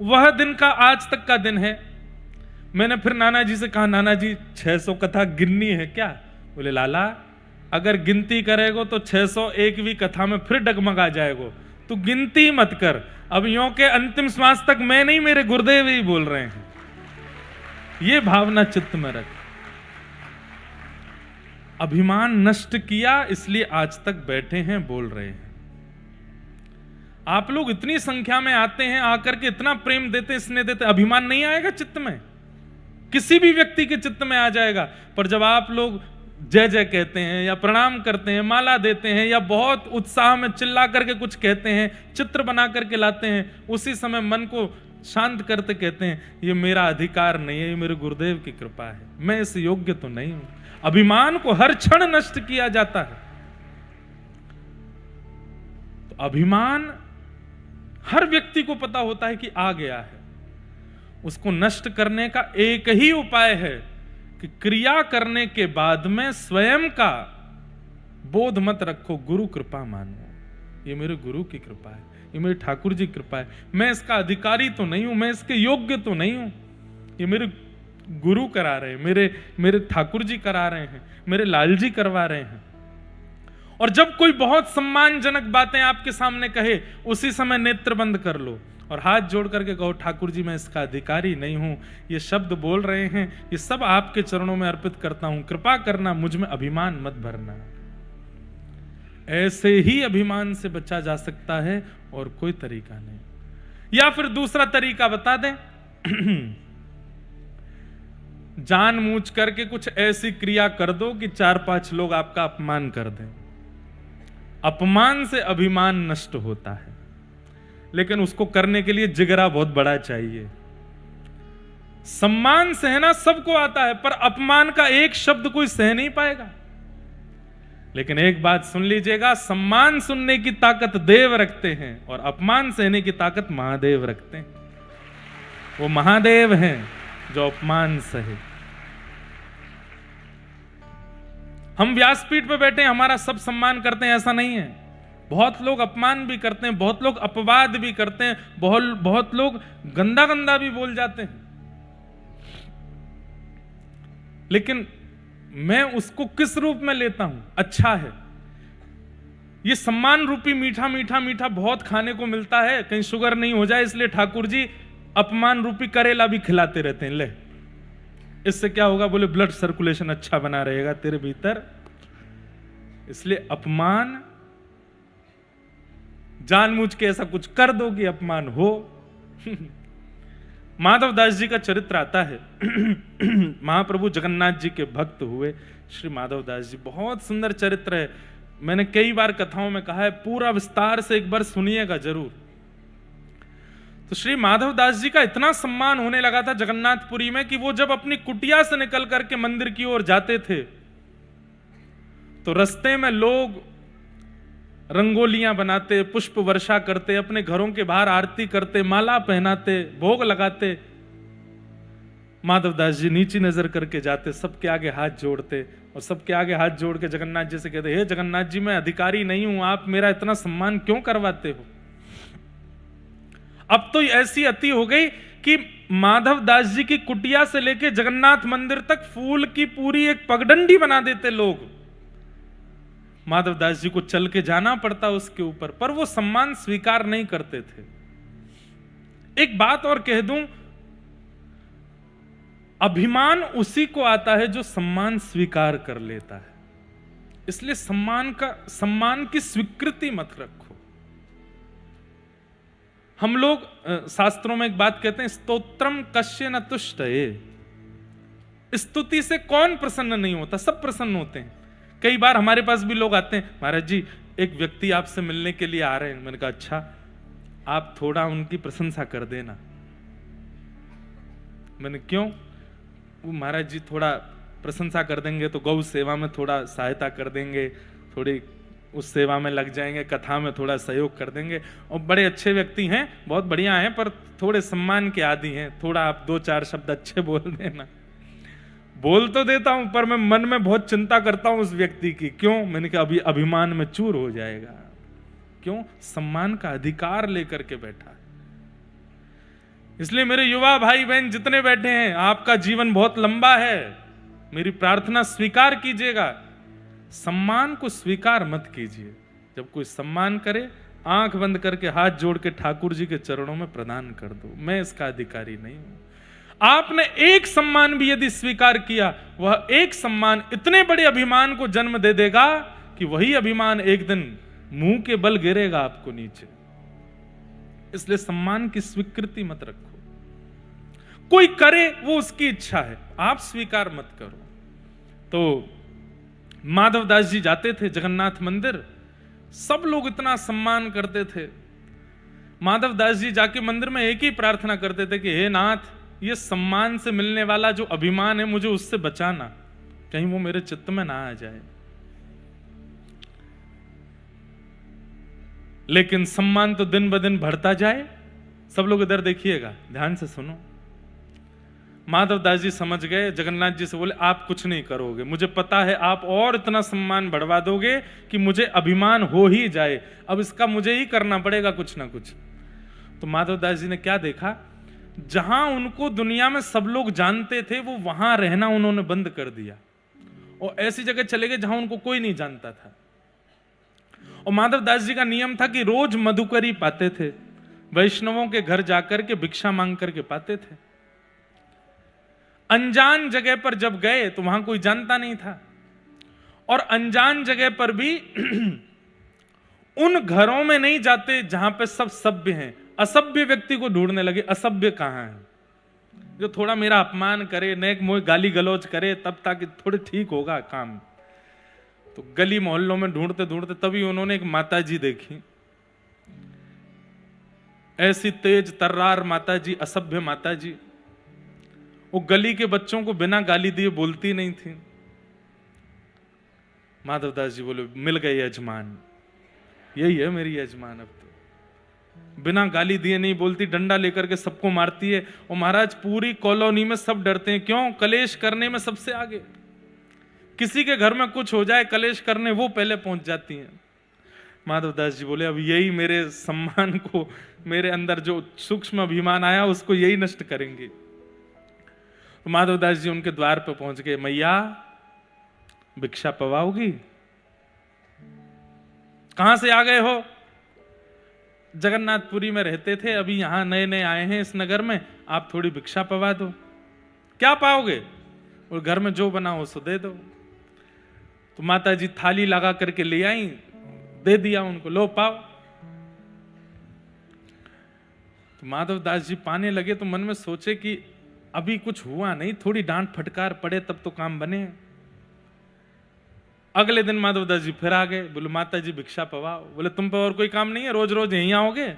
वह दिन का आज तक का दिन है। मैंने फिर नाना जी से कहा, नाना जी 600 कथा गिननी है क्या? बोले लाला अगर गिनती करेगो तो 601वीं कथा में फिर डगमगा जाएगो, तू गिनती मत कर। अब यों के अंतिम श्वास तक मैं नहीं, मेरे गुरुदेव ही बोल रहे हैं। ये भावना चित्त में रख। अभिमान नष्ट किया, इसलिए आज तक बैठे हैं, बोल रहे हैं। आप लोग इतनी संख्या में आते हैं, आकर के इतना प्रेम देते, स्नेह देते, अभिमान नहीं आएगा चित्त में? किसी भी व्यक्ति के चित्त में आ जाएगा। पर जब आप लोग जय जय कहते हैं या प्रणाम करते हैं, माला देते हैं, या बहुत उत्साह में चिल्ला करके कुछ कहते हैं, चित्र बना करके लाते हैं, उसी समय मन को शांत करते कहते हैं ये मेरा अधिकार नहीं है, ये मेरे गुरुदेव की कृपा है, मैं इस योग्य तो नहीं हूं। अभिमान को हर क्षण नष्ट किया जाता है। तो अभिमान हर व्यक्ति को पता होता है कि आ गया है। उसको नष्ट करने का एक ही उपाय है कि क्रिया करने के बाद में स्वयं का बोध मत रखो, गुरु कृपा मानो। ये मेरे गुरु की कृपा है, ये मेरे ठाकुर जी की कृपा है, मैं इसका अधिकारी तो नहीं हूं, मैं इसके योग्य तो नहीं हूं, ये मेरे गुरु करा रहे हैं, मेरे ठाकुर जी करा रहे हैं, मेरे लाल जी करवा रहे हैं। और जब कोई बहुत सम्मानजनक बातें आपके सामने कहे, उसी समय नेत्र बंद कर लो और हाथ जोड़ करके कहो, ठाकुर जी मैं इसका अधिकारी नहीं हूं, ये शब्द बोल रहे हैं, ये सब आपके चरणों में अर्पित करता हूं, कृपा करना, मुझ में अभिमान मत भरना। ऐसे ही अभिमान से बचा जा सकता है और कोई तरीका नहीं। या फिर दूसरा तरीका बता दें, जानबूझ करके कुछ ऐसी क्रिया कर दो कि 4-5 लोग आपका अपमान कर दें। अपमान से अभिमान नष्ट होता है, लेकिन उसको करने के लिए जिगरा बहुत बड़ा चाहिए। सम्मान सहना सबको आता है, पर अपमान का एक शब्द कोई सह नहीं पाएगा। लेकिन एक बात सुन लीजिएगा, सम्मान सुनने की ताकत देव रखते हैं और अपमान सहने की ताकत महादेव रखते हैं। वो महादेव हैं जो अपमान सहे। हम व्यासपीठ पे बैठे हैं, हमारा सब सम्मान करते हैं, ऐसा नहीं है। बहुत लोग अपमान भी करते हैं, बहुत लोग अपवाद भी करते हैं, बहुत लोग गंदा गंदा भी बोल जाते हैं। लेकिन मैं उसको किस रूप में लेता हूं? अच्छा है, ये सम्मान रूपी मीठा मीठा मीठा बहुत खाने को मिलता है, कहीं शुगर नहीं हो जाए, इसलिए ठाकुर जी अपमान रूपी करेला भी खिलाते रहते हैं। ले, इससे क्या होगा? बोले ब्लड सर्कुलेशन अच्छा बना रहेगा तेरे भीतर। इसलिए अपमान, जानबूझ के ऐसा कुछ कर दो कि अपमान हो। माधव दास जी का चरित्र आता है। महाप्रभु जगन्नाथ जी के भक्त हुए श्री माधव दास जी, बहुत सुंदर चरित्र है। मैंने कई बार कथाओं में कहा है, पूरा विस्तार से एक बार सुनिएगा जरूर। तो श्री माधव दास जी का इतना सम्मान होने लगा था जगन्नाथपुरी में कि वो जब अपनी कुटिया से निकल करके मंदिर की ओर जाते थे तो रास्ते में लोग रंगोलियां बनाते, पुष्प वर्षा करते, अपने घरों के बाहर आरती करते, माला पहनाते, भोग लगाते। माधव दास जी नीची नजर करके जाते, सबके आगे हाथ जोड़ते और सबके आगे हाथ जोड़ के जगन्नाथ जी से कहते, हे जगन्नाथ जी, मैं अधिकारी नहीं हूं, आप मेरा इतना सम्मान क्यों करवाते हो? अब तो ऐसी अति हो गई कि माधव दास जी की कुटिया से लेके जगन्नाथ मंदिर तक फूल की पूरी एक पगडंडी बना देते लोग। माधव दास जी को चल के जाना पड़ता उसके ऊपर, पर वो सम्मान स्वीकार नहीं करते थे। एक बात और कह दूं, अभिमान उसी को आता है जो सम्मान स्वीकार कर लेता है। इसलिए सम्मान की स्वीकृति मत रखो। हम लोग शास्त्रों में एक बात कहते हैं, स्तोत्रम कश्य न तुष्टये। स्तुति से कौन प्रसन्न नहीं होता? सब प्रसन्न होते हैं। कई बार हमारे पास भी लोग आते हैं, महाराज जी एक व्यक्ति आपसे मिलने के लिए आ रहे हैं। मैंने कहा अच्छा, आप थोड़ा उनकी प्रशंसा कर देना। मैंने क्यों? वो महाराज जी थोड़ा प्रशंसा कर देंगे तो गौ सेवा में थोड़ा सहायता कर देंगे, थोड़ी उस सेवा में लग जाएंगे, कथा में थोड़ा सहयोग कर देंगे, और बड़े अच्छे व्यक्ति हैं, बहुत बढ़िया हैं, पर थोड़े सम्मान के आदी हैं, थोड़ा आप 2-4 शब्द अच्छे बोल देना। बोल तो देता हूं, पर मैं मन में बहुत चिंता करता हूं उस व्यक्ति की। क्यों? मैंने कहा अभी अभिमान में चूर हो जाएगा। क्यों? सम्मान का अधिकार लेकर के बैठा है। इसलिए मेरे युवा भाई बहन जितने बैठे हैं, आपका जीवन बहुत लंबा है, मेरी प्रार्थना स्वीकार कीजिएगा। सम्मान को स्वीकार मत कीजिए। जब कोई सम्मान करे, आंख बंद करके हाथ जोड़ के ठाकुर जी के चरणों में प्रदान कर दो, मैं इसका अधिकारी नहीं हूं। आपने एक सम्मान भी यदि स्वीकार किया, वह एक सम्मान इतने बड़े अभिमान को जन्म दे देगा कि वही अभिमान एक दिन मुंह के बल गिरेगा आपको नीचे। इसलिए सम्मान की स्वीकृति मत रखो। कोई करे वो उसकी इच्छा है, आप स्वीकार मत करो। तो माधव दास जी जाते थे जगन्नाथ मंदिर, सब लोग इतना सम्मान करते थे। माधव दास जी जाके मंदिर में एक ही प्रार्थना करते थे कि हे नाथ, ये सम्मान से मिलने वाला जो अभिमान है, मुझे उससे बचाना, कहीं वो मेरे चित्त में ना आ जाए। लेकिन सम्मान तो दिन ब दिन बढ़ता जाए। सब लोग इधर देखिएगा, ध्यान से सुनो। माधव दास जी समझ गए, जगन्नाथ जी से बोले आप कुछ नहीं करोगे, मुझे पता है आप और इतना सम्मान बढ़वा दोगे कि मुझे अभिमान हो ही जाए, अब इसका मुझे ही करना पड़ेगा कुछ ना कुछ। तो माधव दास जी ने क्या देखा, जहां उनको दुनिया में सब लोग जानते थे, वो वहां रहना उन्होंने बंद कर दिया और ऐसी जगह चले गए जहां उनको कोई नहीं जानता था। और माधव दास जी का नियम था कि रोज मधुकरी पाते थे, वैष्णवों के घर जाकर के भिक्षा मांग करके पाते थे। अनजान जगह पर जब गए तो वहां कोई जानता नहीं था, और अनजान जगह पर भी उन घरों में नहीं जाते जहां पे सब सभ्य हैं। असभ्य व्यक्ति को ढूंढने लगे, असभ्य कहां है, जो थोड़ा मेरा अपमान करे, नेक मोह गाली गलौज करे, तब ताकि थोड़े ठीक होगा काम। तो गली मोहल्लों में ढूंढते ढूंढते तभी उन्होंने एक माता जी देखी, ऐसी तेज तर्रार माता जी, असभ्य माता जी। वो गली के बच्चों को बिना गाली दिए बोलती नहीं थी। माधव दास जी बोले मिल गए यजमान, यही है मेरी यजमान। अब तो बिना गाली दिए नहीं बोलती, डंडा लेकर के सबको मारती है। और महाराज पूरी कॉलोनी में सब डरते हैं, क्यों? कलेश करने में सबसे आगे। किसी के घर में कुछ हो जाए कलेश करने, वो पहले पहुंच जाती हैं। माधवदास जी बोले अब यही मेरे सम्मान को, मेरे अंदर जो सूक्ष्म अभिमान आया उसको यही नष्ट करेंगे। तो माधवदास जी उनके द्वार पर पहुंच गए। मैया भिक्षा पवाओगी? कहां से आ गए हो? जगन्नाथपुरी में रहते थे, अभी यहां नए नए आए हैं इस नगर में, आप थोड़ी भिक्षा पवा दो। क्या पाओगे? और घर में जो बना हो सो दे दो। तो माता जी थाली लगा करके ले आई, दे दिया उनको, लो पाओ। तो माधवदास जी पाने लगे तो मन में सोचे कि अभी कुछ हुआ नहीं, थोड़ी डांट फटकार पड़े तब तो काम बने। अगले दिन माधवदास जी फिर आ गए, बोले माता जी भिक्षा पवाओ। बोले तुम पे और कोई काम नहीं है, रोज रोज यहीं आओगे?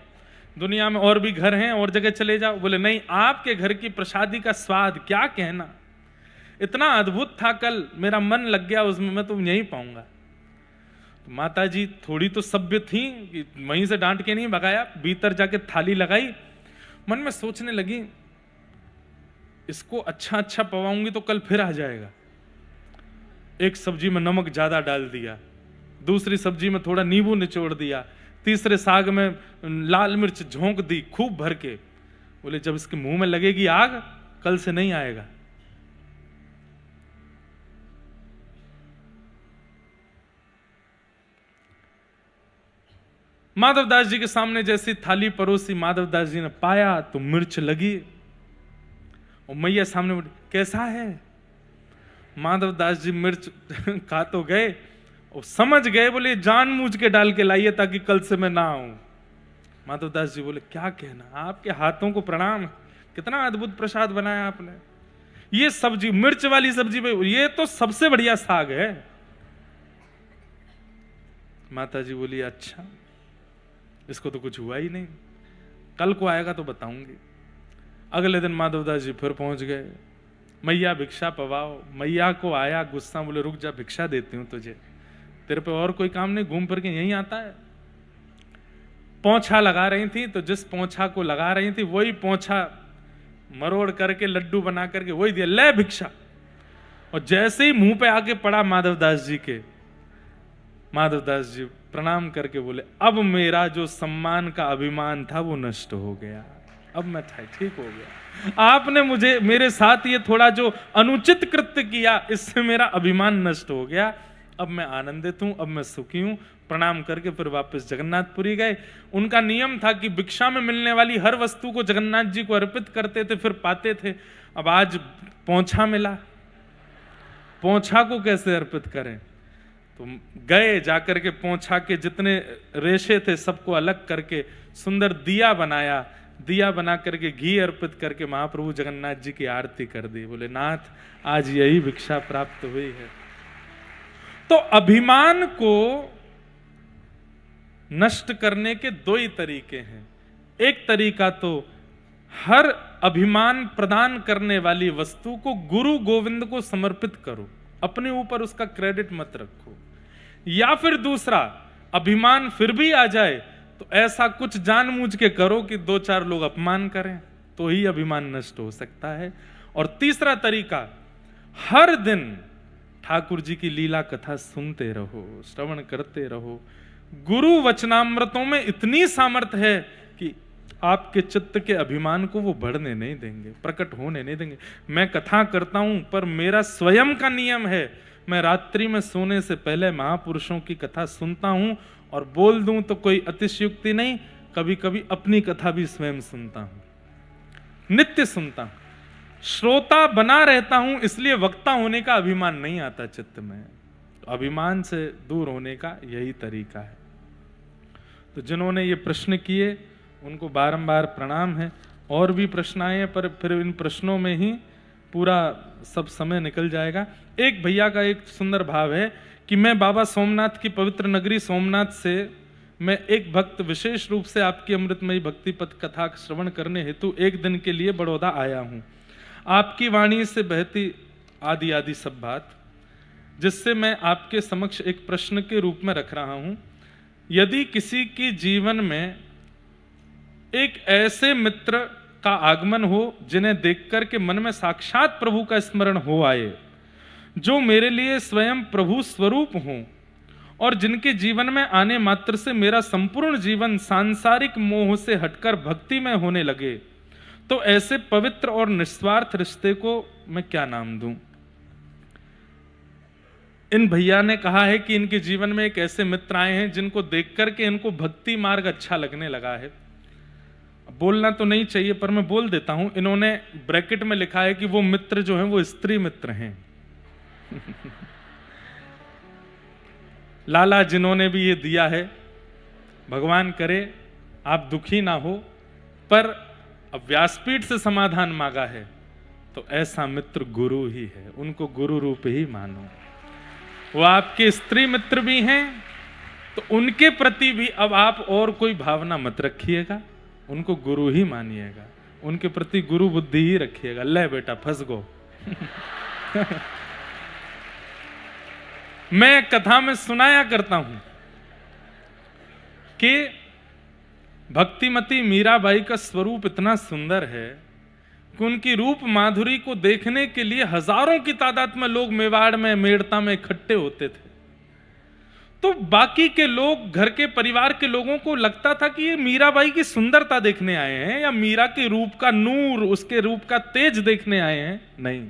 दुनिया में और भी घर हैं, और जगह चले जाओ। बोले नहीं, आपके घर की प्रसादी का स्वाद क्या कहना, इतना अद्भुत था, कल मेरा मन लग गया उसमें, मैं तो यहीं पाऊंगा। तो माता जी थोड़ी तो सभ्य थी कि वहीं से डांट के नहीं भगाया, भीतर जाके थाली लगाई। मन में सोचने लगी इसको अच्छा अच्छा पवाऊंगी तो कल फिर आ जाएगा। एक सब्जी में नमक ज्यादा डाल दिया, दूसरी सब्जी में थोड़ा नींबू निचोड़ दिया, तीसरे साग में लाल मिर्च झोंक दी खूब भर के। बोले जब इसके मुंह में लगेगी आग, कल से नहीं आएगा। माधवदास जी के सामने जैसी थाली परोसी, माधवदास जी ने पाया तो मिर्च लगी। और मैया सामने बोली कैसा है? माधवदास जी मिर्च खा तो गए और समझ गए, बोले जानबूझ के डाल के लाइए ताकि कल से मैं ना आऊं। माधवदास जी बोले क्या कहना, आपके हाथों को प्रणाम, कितना अद्भुत प्रसाद बनाया आपने। ये सब्जी, मिर्च वाली सब्जी में, ये तो सबसे बढ़िया साग है। माता जी बोली अच्छा, इसको तो कुछ हुआ ही नहीं, कल को आएगा तो बताऊंगी। अगले दिन माधवदास जी फिर पहुंच गए, मैया भिक्षा पवाओ। मैया को आया गुस्सा, बोले रुक जा भिक्षा देती हूं तुझे, तेरे पे और कोई काम नहीं, घूम फिर के यहीं आता है। पोंछा लगा रही थी तो जिस पोंछा को लगा रही थी वही पोंछा मरोड़ करके लड्डू बना करके वही दिया, ले भिक्षा। और जैसे ही मुंह पे आके पड़ा माधवदास जी के, माधवदास जी प्रणाम करके बोले अब मेरा जो सम्मान का अभिमान था वो नष्ट हो गया, अब मैं ठीक हो गया। आपने मुझे, मेरे साथ ये थोड़ा जो अनुचित कृत्य किया, इससे मेरा अभिमान नष्ट हो गया। अब मैं आनंदित हूं, अब मैं सुखी हूं। प्रणाम करके फिर वापस जगन्नाथपुरी गए। उनका नियम था कि भिक्षा में मिलने वाली हर वस्तु को जगन्नाथ जी को अर्पित करते थे, फिर पाते थे। अब आज पोंछा मिला, पोंछा को कैसे अर्पित करें? तो गए, जाकर के पोंछा के जितने रेशे थे सबको अलग करके सुंदर दिया बनाया, दिया बना करके घी अर्पित करके महाप्रभु जगन्नाथ जी की आरती कर दी। बोले नाथ आज यही भिक्षा प्राप्त हुई है। तो अभिमान को नष्ट करने के दो ही तरीके हैं। एक तरीका तो हर अभिमान प्रदान करने वाली वस्तु को गुरु गोविंद को समर्पित करो, अपने ऊपर उसका क्रेडिट मत रखो। या फिर दूसरा, अभिमान फिर भी आ जाए तो ऐसा कुछ जानबूझ के करो कि दो चार लोग अपमान करें, तो ही अभिमान नष्ट हो सकता है। और तीसरा तरीका, हर दिन ठाकुर जी की लीला कथा सुनते रहो, श्रवण करते रहो। गुरु वचनामृतों में इतनी सामर्थ्य है कि आपके चित्त के अभिमान को वो बढ़ने नहीं देंगे, प्रकट होने नहीं देंगे। मैं कथा करता हूं पर मेरा स्वयं का नियम है, मैं रात्रि में सोने से पहले महापुरुषों की कथा सुनता हूं और बोल दूं तो कोई अतिशयोक्ति नहीं, कभी कभी अपनी कथा भी स्वयं सुनता हूं, नित्य सुनता हूं, श्रोता बना रहता हूं। इसलिए वक्ता होने का अभिमान नहीं आता चित्त में। तो अभिमान से दूर होने का यही तरीका है। तो जिन्होंने ये प्रश्न किए उनको बारंबार प्रणाम है। और भी प्रश्न आए हैं पर फिर इन प्रश्नों में ही पूरा सब समय निकल जाएगा। एक भैया का एक सुंदर भाव है कि मैं बाबा सोमनाथ की पवित्र नगरी सोमनाथ से मैं एक भक्त विशेष रूप से आपकी अमृतमयी भक्ति पथ कथा श्रवण करने हेतु एक दिन के लिए बड़ौदा आया हूं। आपकी वाणी से बहती आदि आदि सब बात, जिससे मैं आपके समक्ष एक प्रश्न के रूप में रख रहा हूं। यदि किसी के जीवन में एक ऐसे मित्र का आगमन हो जिन्हें देखकर के मन में साक्षात प्रभु का स्मरण हो आए, जो मेरे लिए स्वयं प्रभु स्वरूप हों और जिनके जीवन में आने मात्र से मेरा संपूर्ण जीवन सांसारिक मोह से हटकर भक्ति में होने लगे, तो ऐसे पवित्र और निस्वार्थ रिश्ते को मैं क्या नाम दूं? इन भैया ने कहा है कि इनके जीवन में एक ऐसे मित्र आए हैं जिनको देख करके इनको भक्ति मार्ग अच्छा लगने लगा है। बोलना तो नहीं चाहिए पर मैं बोल देता हूं। इन्होंने ब्रैकेट में लिखा है कि वो मित्र जो हैं वो स्त्री मित्र हैं। लाला जिन्होंने भी ये दिया है, भगवान करे आप दुखी ना हो, पर अब व्यासपीठ से समाधान मांगा है तो ऐसा मित्र गुरु ही है, उनको गुरु रूप ही मानो। वो आपके स्त्री मित्र भी हैं तो उनके प्रति भी अब आप और कोई भावना मत रखिएगा, उनको गुरु ही मानिएगा, उनके प्रति गुरु बुद्धि ही रखिएगा। ले बेटा फंस गो। मैं कथा में सुनाया करता हूं कि भक्तिमती मीराबाई का स्वरूप इतना सुंदर है कि उनकी रूप माधुरी को देखने के लिए हजारों की तादाद में लोग मेवाड़ में, मेड़ता में इकट्ठे होते थे। तो बाकी के लोग, घर के परिवार के लोगों को लगता था कि ये मीराबाई की सुंदरता देखने आए हैं या मीरा के रूप का नूर, उसके रूप का तेज देखने आए हैं। नहीं,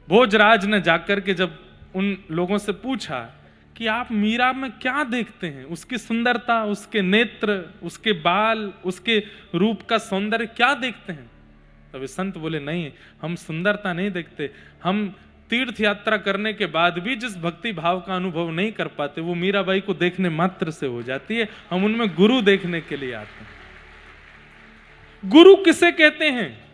भोजराज ने जाकर के जब उन लोगों से पूछा कि आप मीरा में क्या देखते हैं, उसकी सुंदरता, उसके नेत्र, उसके बाल, उसके रूप का सौंदर्य क्या देखते हैं, तब संत बोले नहीं, हम सुंदरता नहीं देखते, हम तीर्थ यात्रा करने के बाद भी जिस भक्ति भाव का अनुभव नहीं कर पाते वो मीराबाई को देखने मात्र से हो जाती है। हम उनमें गुरु देखने के लिए आते हैं। गुरु किसे कहते हैं?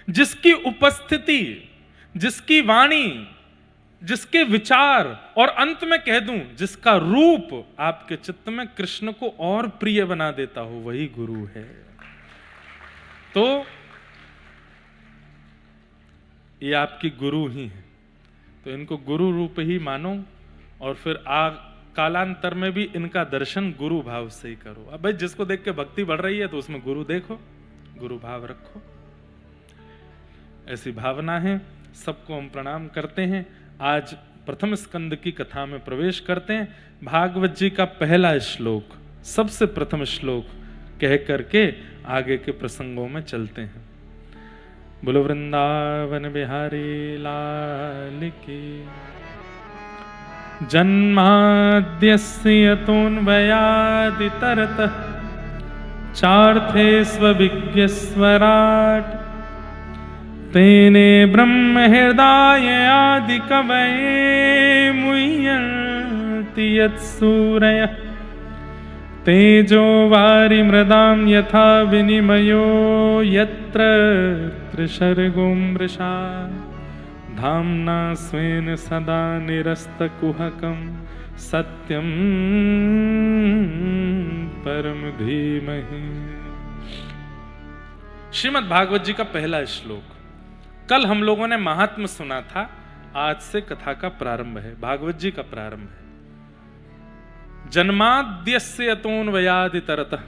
जिसकी उपस्थिति, जिसकी वाणी, जिसके विचार और अंत में कह दूं जिसका रूप आपके चित्त में कृष्ण को और प्रिय बना देता हो, वही गुरु है। तो ये आपकी गुरु ही है, तो इनको गुरु रूप ही मानो और फिर कालांतर में भी इनका दर्शन गुरु भाव से ही करो। अब भाई जिसको देख के भक्ति बढ़ रही है तो उसमें गुरु देखो, गुरु भाव रखो, ऐसी भावना है। सबको हम प्रणाम करते हैं। आज प्रथम स्कंद की कथा में प्रवेश करते हैं। भागवत जी का पहला श्लोक, सबसे प्रथम श्लोक कह करके आगे के प्रसंगों में चलते हैं। बोलो वृंदावन बिहारी लाल की। जन्माद्यस्य यतोऽन्वयादितरतः चार्थे स्वविज्ञस्वराट् तेने ब्रह्म हृदय आदि कवये मुह्यन्ति यत्सूरयः तेजो वारि मृदां यथा विनिमयो यत्र त्रिसर्गो मृषा धाम्ना स्वेन सदा निरस्तकुहकं सत्यं परम धीमहि। श्रीमद् भागवत जी का पहला श्लोक। कल हम लोगों ने महात्म्य सुना था, आज से कथा का प्रारंभ है, भागवत जी का प्रारंभ है। जन्माद्यस्य यतोऽन्वयादितरतः,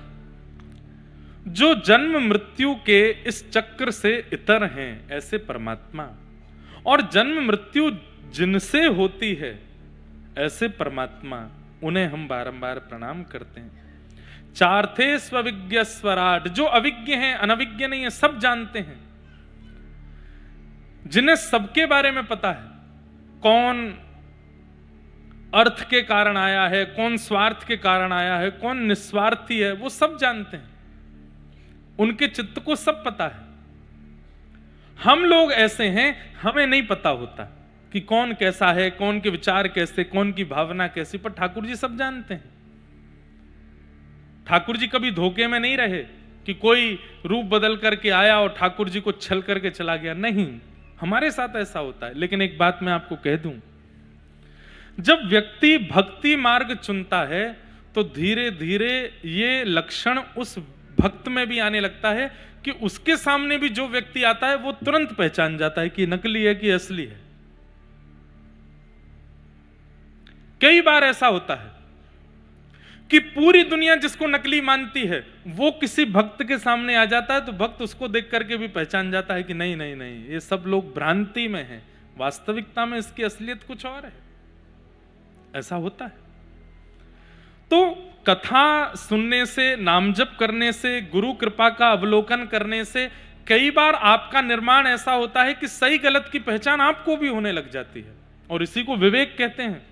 जो जन्म मृत्यु के इस चक्र से इतर हैं ऐसे परमात्मा, और जन्म मृत्यु जिनसे होती है ऐसे परमात्मा, उन्हें हम बारंबार प्रणाम करते हैं। चार्थे स्वविज्ञ स्वराट, जो अविज्ञ हैं, अनविज्ञ नहीं है, सब जानते हैं, जिन्हें सबके बारे में पता है, कौन अर्थ के कारण आया है, कौन स्वार्थ के कारण आया है, कौन निस्वार्थी है, वो सब जानते हैं, उनके चित्त को सब पता है। हम लोग ऐसे हैं, हमें नहीं पता होता कि कौन कैसा है, कौन के विचार कैसे, कौन की भावना कैसी, पर ठाकुर जी सब जानते हैं। ठाकुर जी कभी धोखे में नहीं रहे कि कोई रूप बदल करके आया और ठाकुर जी को छल करके चला गया, नहीं, हमारे साथ ऐसा होता है। लेकिन एक बात मैं आपको कह दूं, जब व्यक्ति भक्ति मार्ग चुनता है तो धीरे धीरे ये लक्षण उस भक्त में भी आने लगता है कि उसके सामने भी जो व्यक्ति आता है वो तुरंत पहचान जाता है कि नकली है कि असली है। कई बार ऐसा होता है कि पूरी दुनिया जिसको नकली मानती है वो किसी भक्त के सामने आ जाता है तो भक्त उसको देख करके भी पहचान जाता है कि नहीं नहीं नहीं, ये सब लोग भ्रांति में हैं, वास्तविकता में इसकी असलियत कुछ और है। ऐसा होता है। तो कथा सुनने से, नाम जप करने से, गुरु कृपा का अवलोकन करने से कई बार आपका निर्माण ऐसा होता है कि सही गलत की पहचान आपको भी होने लग जाती है, और इसी को विवेक कहते हैं।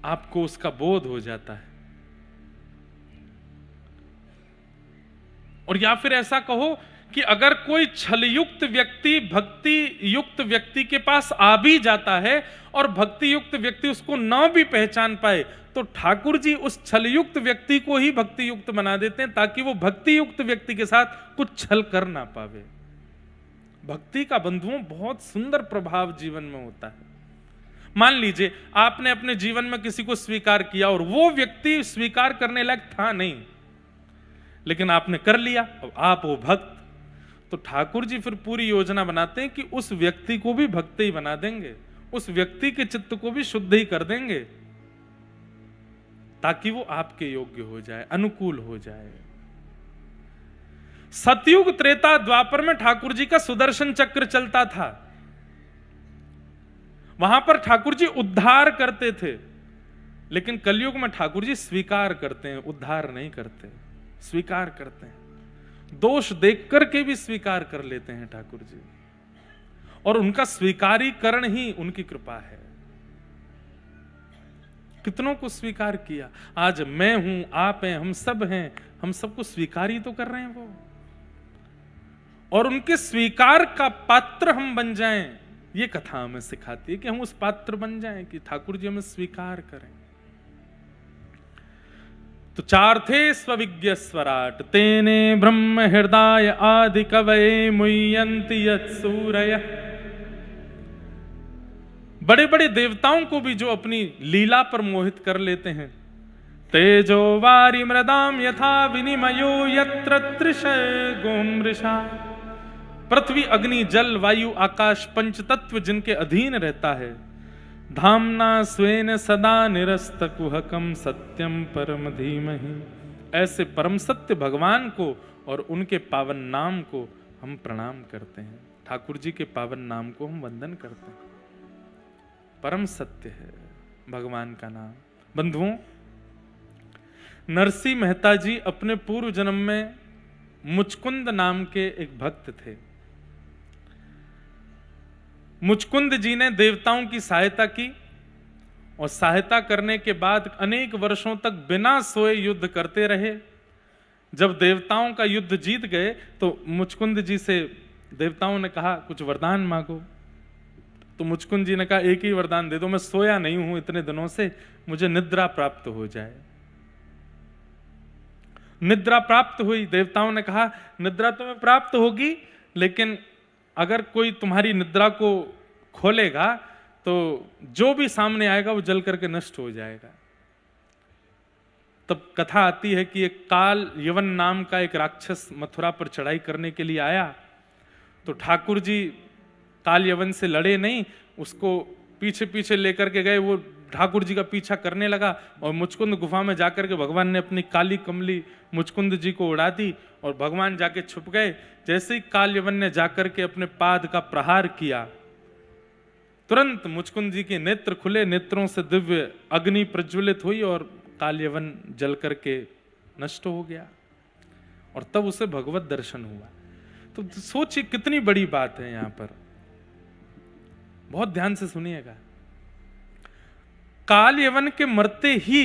आपको उसका बोध हो जाता है। और या फिर ऐसा कहो कि अगर कोई छलयुक्त व्यक्ति भक्ति युक्त व्यक्ति के पास आ भी जाता है और भक्ति युक्त व्यक्ति उसको न भी पहचान पाए, तो ठाकुर जी उस छलयुक्त व्यक्ति को ही भक्ति युक्त बना देते हैं, ताकि वो भक्ति युक्त व्यक्ति के साथ कुछ छल कर ना पावे। भक्ति का बंधुओं बहुत सुंदर प्रभाव जीवन में होता है। मान लीजिए आपने अपने जीवन में किसी को स्वीकार किया और वो व्यक्ति स्वीकार करने लायक था नहीं, लेकिन आपने कर लिया और आप वो भक्त, तो ठाकुर जी फिर पूरी योजना बनाते हैं कि उस व्यक्ति को भी भक्त ही बना देंगे, उस व्यक्ति के चित्त को भी शुद्ध ही कर देंगे, ताकि वो आपके योग्य हो जाए, अनुकूल हो जाए। सतयुग त्रेता द्वापर में ठाकुर जी का सुदर्शन चक्र चलता था। वहां पर ठाकुर जी उद्धार करते थे, लेकिन कलयुग में ठाकुर जी स्वीकार करते हैं, उद्धार नहीं करते, स्वीकार करते हैं। दोष देख करके भी स्वीकार कर लेते हैं ठाकुर जी, और उनका स्वीकारीकरण ही उनकी कृपा है। कितनों को स्वीकार किया। आज मैं हूं, आप हैं, हम सब हैं, हम सबको स्वीकार ही तो कर रहे हैं वो, और उनके स्वीकार का पात्र हम बन जाएं। ये कथा हमें सिखाती है कि हम उस पात्र बन जाएं कि ठाकुर जी हमें स्वीकार करें। तो चार थे स्वविज्ञ स्वराट, तेने ब्रह्म हृदय आदि कवये मुह्यन्ति यत्सूरय। बड़े बड़े देवताओं को भी जो अपनी लीला पर मोहित कर लेते हैं। तेजो वारी मृदाम यथा विनिमयो यत्र त्रिशय गोमृषा। पृथ्वी अग्नि जल वायु आकाश पंच तत्व जिनके अधीन रहता है। धामना स्वेन सदा निरस्त कुहकम सत्यम परम धीमहि। ऐसे परम सत्य भगवान को और उनके पावन नाम को हम प्रणाम करते हैं। ठाकुर जी के पावन नाम को हम वंदन करते हैं। परम सत्य है भगवान का नाम। बंधुओं, नरसिंह मेहता जी अपने पूर्व जन्म में मुचकुंद नाम के एक भक्त थे। मुचकुंद जी ने देवताओं की सहायता की, और सहायता करने के बाद अनेक वर्षों तक बिना सोए युद्ध करते रहे। जब देवताओं का युद्ध जीत गए तो मुचकुंद जी से देवताओं ने कहा कुछ वरदान मांगो। तो मुचकुंद जी ने कहा एक ही वरदान दे दो, मैं सोया नहीं हूं इतने दिनों से, मुझे निद्रा प्राप्त हो जाए। निद्रा प्राप्त हुई। देवताओं ने कहा निद्रा तुम्हें प्राप्त होगी, लेकिन अगर कोई तुम्हारी निद्रा को खोलेगा तो जो भी सामने आएगा वो जल करके नष्ट हो जाएगा। तब कथा आती है कि एक काल यवन नाम का एक राक्षस मथुरा पर चढ़ाई करने के लिए आया। तो ठाकुर जी काल यवन से लड़े नहीं, उसको पीछे पीछे लेकर के गए। वो ठाकुर जी का पीछा करने लगा और मुचकुंद गुफा में जाकर के भगवान ने अपनी काली कमली मुचकुंद जी को उड़ा दी और भगवान जाके छुप गए। जैसे ही काल यवन ने जाकर के अपने पाद का प्रहार किया, तुरंत मुचकुंद जी के नेत्र खुले, नेत्रों से दिव्य अग्नि प्रज्वलित हुई और काल यवन जल करके नष्ट हो गया, और तब उसे भगवत दर्शन हुआ। तो सोचिए कितनी बड़ी बात है यहां पर। बहुत ध्यान से सुनिएगा। काल यवन के मरते ही,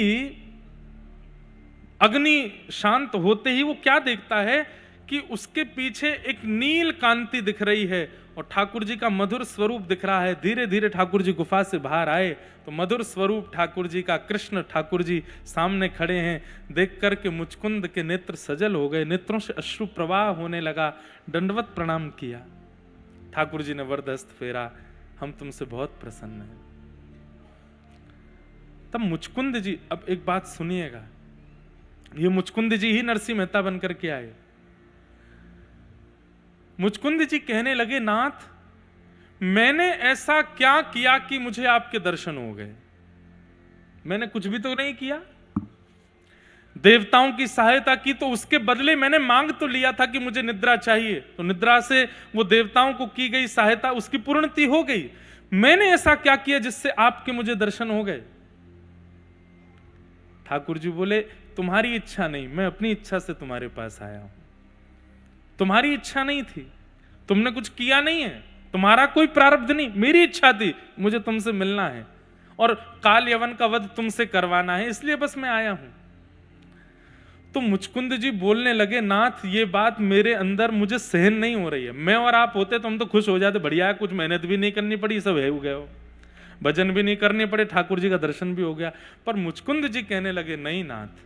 अग्नि शांत होते ही वो क्या देखता है कि उसके पीछे एक नील कांति दिख रही है और ठाकुर जी का मधुर स्वरूप दिख रहा है। धीरे धीरे ठाकुर जी गुफा से बाहर आए तो मधुर स्वरूप ठाकुर जी का, कृष्ण ठाकुर जी सामने खड़े हैं। देख करके मुचकुंद के नेत्र सजल हो गए, नेत्रों से अश्रु प्रवाह होने लगा। दंडवत प्रणाम किया। ठाकुर जी ने वरदहस्त फेरा, हम तुमसे बहुत प्रसन्न हैं। तब मुचकुंद जी, अब एक बात सुनिएगा, ये मुचकुंद जी ही नरसिंह मेहता बनकर के आए। मुचकुंद जी कहने लगे, नाथ मैंने ऐसा क्या किया कि मुझे आपके दर्शन हो गए? मैंने कुछ भी तो नहीं किया। देवताओं की सहायता की, तो उसके बदले मैंने मांग तो लिया था कि मुझे निद्रा चाहिए, तो निद्रा से वो देवताओं को की गई सहायता उसकी पूर्णति हो गई। मैंने ऐसा क्या किया जिससे आपके मुझे दर्शन हो गए? ठाकुर जी बोले, तुम्हारी इच्छा नहीं, मैं अपनी इच्छा से तुम्हारे पास आया हूं। तुम्हारी इच्छा नहीं थी, तुमने कुछ किया नहीं है, तुम्हारा कोई प्रारब्ध नहीं, मेरी इच्छा थी, मुझे तुमसे मिलना है और काल यवन का वध तुमसे करवाना है, इसलिए बस मैं आया हूं। तो मुचकुंद जी बोलने लगे, नाथ ये बात मेरे अंदर मुझे सहन नहीं हो रही है। मैं और आप होते तो हम तो खुश हो जाते, बढ़िया है, कुछ मेहनत भी नहीं करनी पड़ी, सब है हो गए हो, भजन भी नहीं करने पड़े, ठाकुर जी का दर्शन भी हो गया। पर मुचकुंद जी कहने लगे, नहीं नाथ,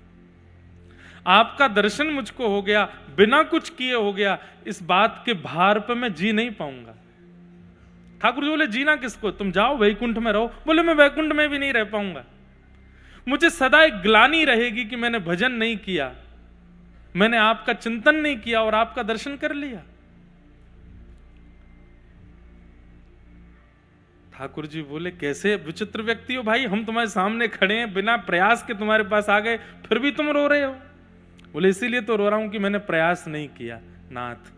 आपका दर्शन मुझको हो गया, बिना कुछ किए हो गया, इस बात के भार पे मैं जी नहीं पाऊंगा। ठाकुर जी बोले, जीना किसको, तुम जाओ वैकुंठ में रहो। बोले, मैं वैकुंठ में भी नहीं रह पाऊंगा, मुझे सदा एक ग्लानि रहेगी कि मैंने भजन नहीं किया, मैंने आपका चिंतन नहीं किया और आपका दर्शन कर लिया। ठाकुर जी बोले, कैसे विचित्र व्यक्ति हो भाई, हम तुम्हारे सामने खड़े हैं, बिना प्रयास के तुम्हारे पास आ गए, फिर भी तुम रो रहे हो। बोले, इसीलिए तो रो रहा हूं कि मैंने प्रयास नहीं किया। नाथ,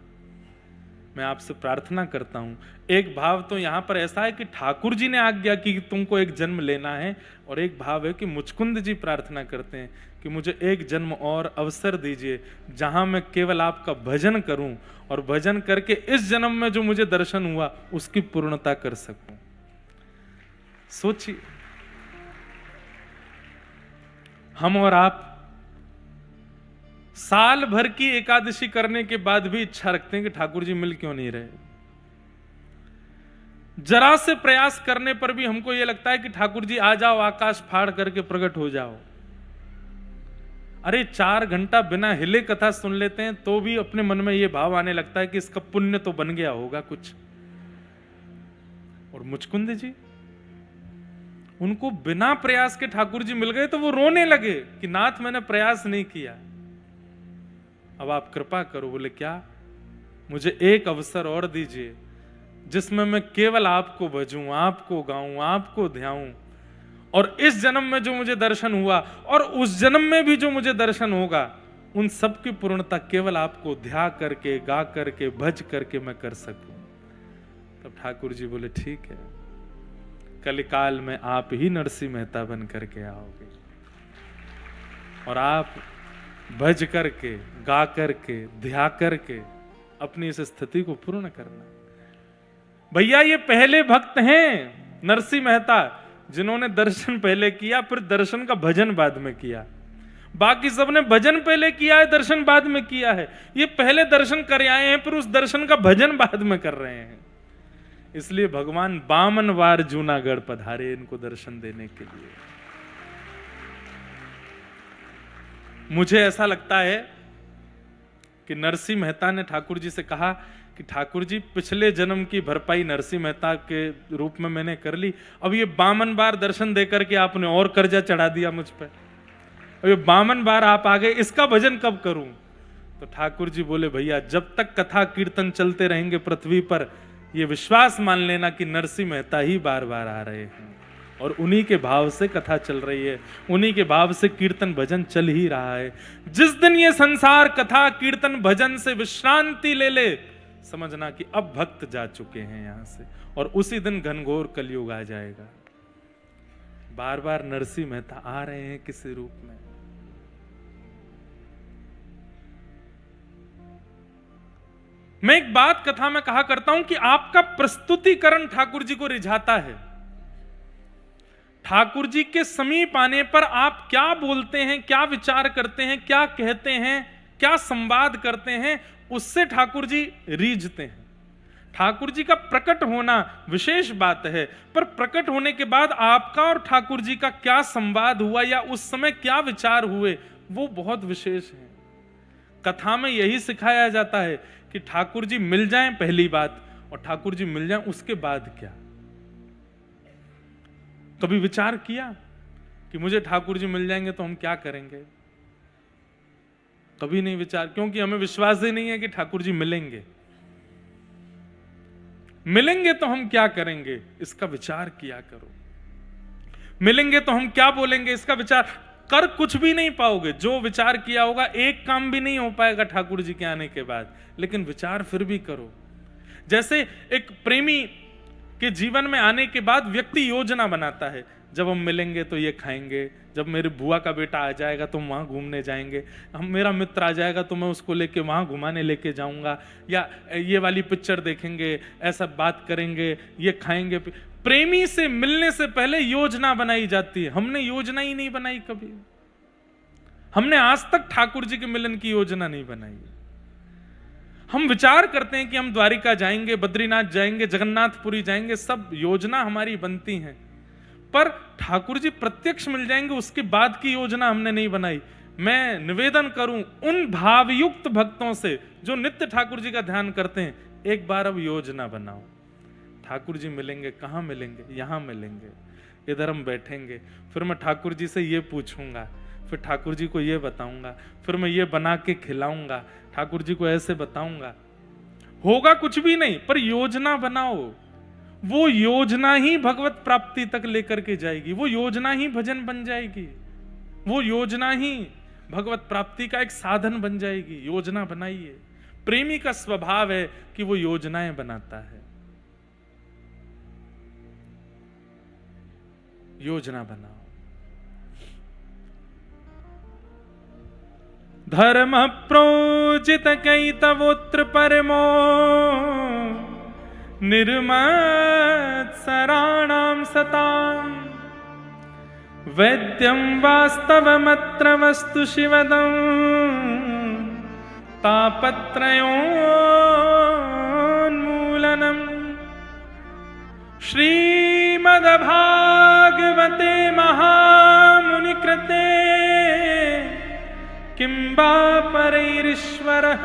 मैं आपसे प्रार्थना करता हूं, एक भाव तो यहां पर ऐसा है कि ठाकुर जी ने आज्ञा की कि तुमको एक जन्म लेना है, और एक भाव है कि मुचकुंद जी प्रार्थना करते हैं कि मुझे एक जन्म और अवसर दीजिए जहां मैं केवल आपका भजन करूं और भजन करके इस जन्म में जो मुझे दर्शन हुआ उसकी पूर्णता कर सकूं। सोचिए, हम और आप साल भर की एकादशी करने के बाद भी इच्छा रखते हैं कि ठाकुर जी मिल क्यों नहीं रहे। जरा से प्रयास करने पर भी हमको यह लगता है कि ठाकुर जी आ जाओ, आकाश फाड़ करके प्रकट हो जाओ। अरे 4 घंटा बिना हिले कथा सुन लेते हैं तो भी अपने मन में यह भाव आने लगता है कि इसका पुण्य तो बन गया होगा कुछ। और मुचकुंद जी, उनको बिना प्रयास के ठाकुर जी मिल गए तो वो रोने लगे कि नाथ, मैंने प्रयास नहीं किया, अब आप कृपा करो। बोले, क्या? मुझे एक अवसर और दीजिए जिसमें मैं केवल आपको भजूं, आपको गाऊं, आपको ध्याऊं, और इस जन्म में जो मुझे दर्शन हुआ और उस जन्म में भी जो मुझे दर्शन होगा, उन सब की पूर्णता केवल आपको ध्या करके, गा करके, भज करके मैं कर सकूं। तब ठाकुर जी बोले, ठीक है, कलिकाल में आप ही नरसिंह मेहता बन करके आओगे और आप भज करके, गा करके, ध्या करके अपनी इस स्थिति को पूर्ण करना। भैया, ये पहले भक्त हैं नरसिंह मेहता, जिन्होंने दर्शन पहले किया, फिर दर्शन का भजन बाद में किया। बाकी सबने भजन पहले किया है, दर्शन बाद में किया है। ये पहले दर्शन कर आए हैं, फिर उस दर्शन का भजन बाद में कर रहे हैं। इसलिए भगवान 52 बार जूनागढ़ पधारे इनको दर्शन देने के लिए। मुझे ऐसा लगता है कि नरसिंह मेहता ने ठाकुर जी से कहा कि ठाकुर जी, पिछले जन्म की भरपाई नरसिंह मेहता के रूप में मैंने कर ली, अब ये 52 बार दर्शन देकर के आपने और कर्जा चढ़ा दिया मुझ पर, अब ये 52 बार आप आ गए, इसका भजन कब करूं? तो ठाकुर जी बोले, भैया, जब तक कथा कीर्तन चलते रहेंगे पृथ्वी पर, ये विश्वास मान लेना कि नरसिंह मेहता ही बार बार आ रहे हैं, और उन्हीं के भाव से कथा चल रही है, उन्हीं के भाव से कीर्तन भजन चल ही रहा है। जिस दिन ये संसार कथा कीर्तन भजन से विश्रांति ले ले, समझना कि अब भक्त जा चुके हैं यहां से, और उसी दिन घनघोर कलयुग आ जाएगा। बार बार नरसिंह मेहता आ रहे हैं किसी रूप में। मैं एक बात कथा में कहा करता हूं कि आपका प्रस्तुतिकरण ठाकुर जी को रिझाता है। ठाकुर जी के समीप आने पर आप क्या बोलते हैं, क्या विचार करते हैं, क्या कहते हैं, क्या संवाद करते हैं, उससे ठाकुर जी रीझते हैं। ठाकुर जी का प्रकट होना विशेष बात है, पर प्रकट होने के बाद आपका और ठाकुर जी का क्या संवाद हुआ या उस समय क्या विचार हुए, वो बहुत विशेष है। कथा में यही सिखाया जाता है कि ठाकुर जी मिल जाएं पहली बात, और ठाकुर जी मिल जाएं उसके बाद क्या। कभी विचार किया कि मुझे ठाकुर जी मिल जाएंगे तो हम क्या करेंगे? कभी नहीं विचार, क्योंकि हमें विश्वास ही नहीं है कि ठाकुर जी मिलेंगे। मिलेंगे तो हम क्या करेंगे, इसका विचार किया करो। मिलेंगे तो हम क्या बोलेंगे, इसका विचार कर कुछ भी नहीं पाओगे। जो विचार किया होगा एक काम भी नहीं हो पाएगा ठाकुर जी के आने के बाद, लेकिन विचार फिर भी करो। जैसे एक प्रेमी के जीवन में आने के बाद व्यक्ति योजना बनाता है, जब हम मिलेंगे तो ये खाएंगे, जब मेरे बुआ का बेटा आ जाएगा तो वहां घूमने जाएंगे, हम मेरा मित्र आ जाएगा तो मैं उसको लेके वहां घुमाने लेके जाऊंगा, या ये वाली पिक्चर देखेंगे, ऐसा बात करेंगे, ये खाएंगे। प्रेमी से मिलने से पहले योजना बनाई जाती है। हमने योजना ही नहीं बनाई कभी। हमने आज तक ठाकुर जी के मिलन की योजना नहीं बनाई। हम विचार करते हैं कि हम द्वारिका जाएंगे, बद्रीनाथ जाएंगे, जगन्नाथपुरी जाएंगे, सब योजना हमारी बनती हैं, पर ठाकुर जी प्रत्यक्ष मिल जाएंगे उसके बाद की योजना हमने नहीं बनाई। मैं निवेदन करूं उन भावयुक्त भक्तों से जो नित्य ठाकुर जी का ध्यान करते हैं, एक बार अब योजना बनाओ। ठाकुर जी मिलेंगे, कहाँ मिलेंगे? यहां मिलेंगे, इधर हम बैठेंगे, फिर मैं ठाकुर जी से ये पूछूंगा, फिर ठाकुर जी को ये बताऊंगा, फिर मैं ये बना के खिलाऊंगा, ठाकुर जी को ऐसे बताऊंगा। होगा कुछ भी नहीं, पर योजना बनाओ। वो योजना ही भगवत प्राप्ति तक लेकर के जाएगी, वो योजना ही भजन बन जाएगी, वो योजना ही भगवत प्राप्ति का एक साधन बन जाएगी। योजना बनाइए। प्रेमी का स्वभाव है कि वो योजनाएं बनाता है। योजना बनाओ। धर्म प्रोजित कैतवोत्र परमो निर्मत्सराणां सताम् वैद्यं वास्तवमत्र वस्तु शिवदं तापत्रयोन्मूलनम् श्रीमद्भागवते महामुनिकृते किं वा परैरीश्वरः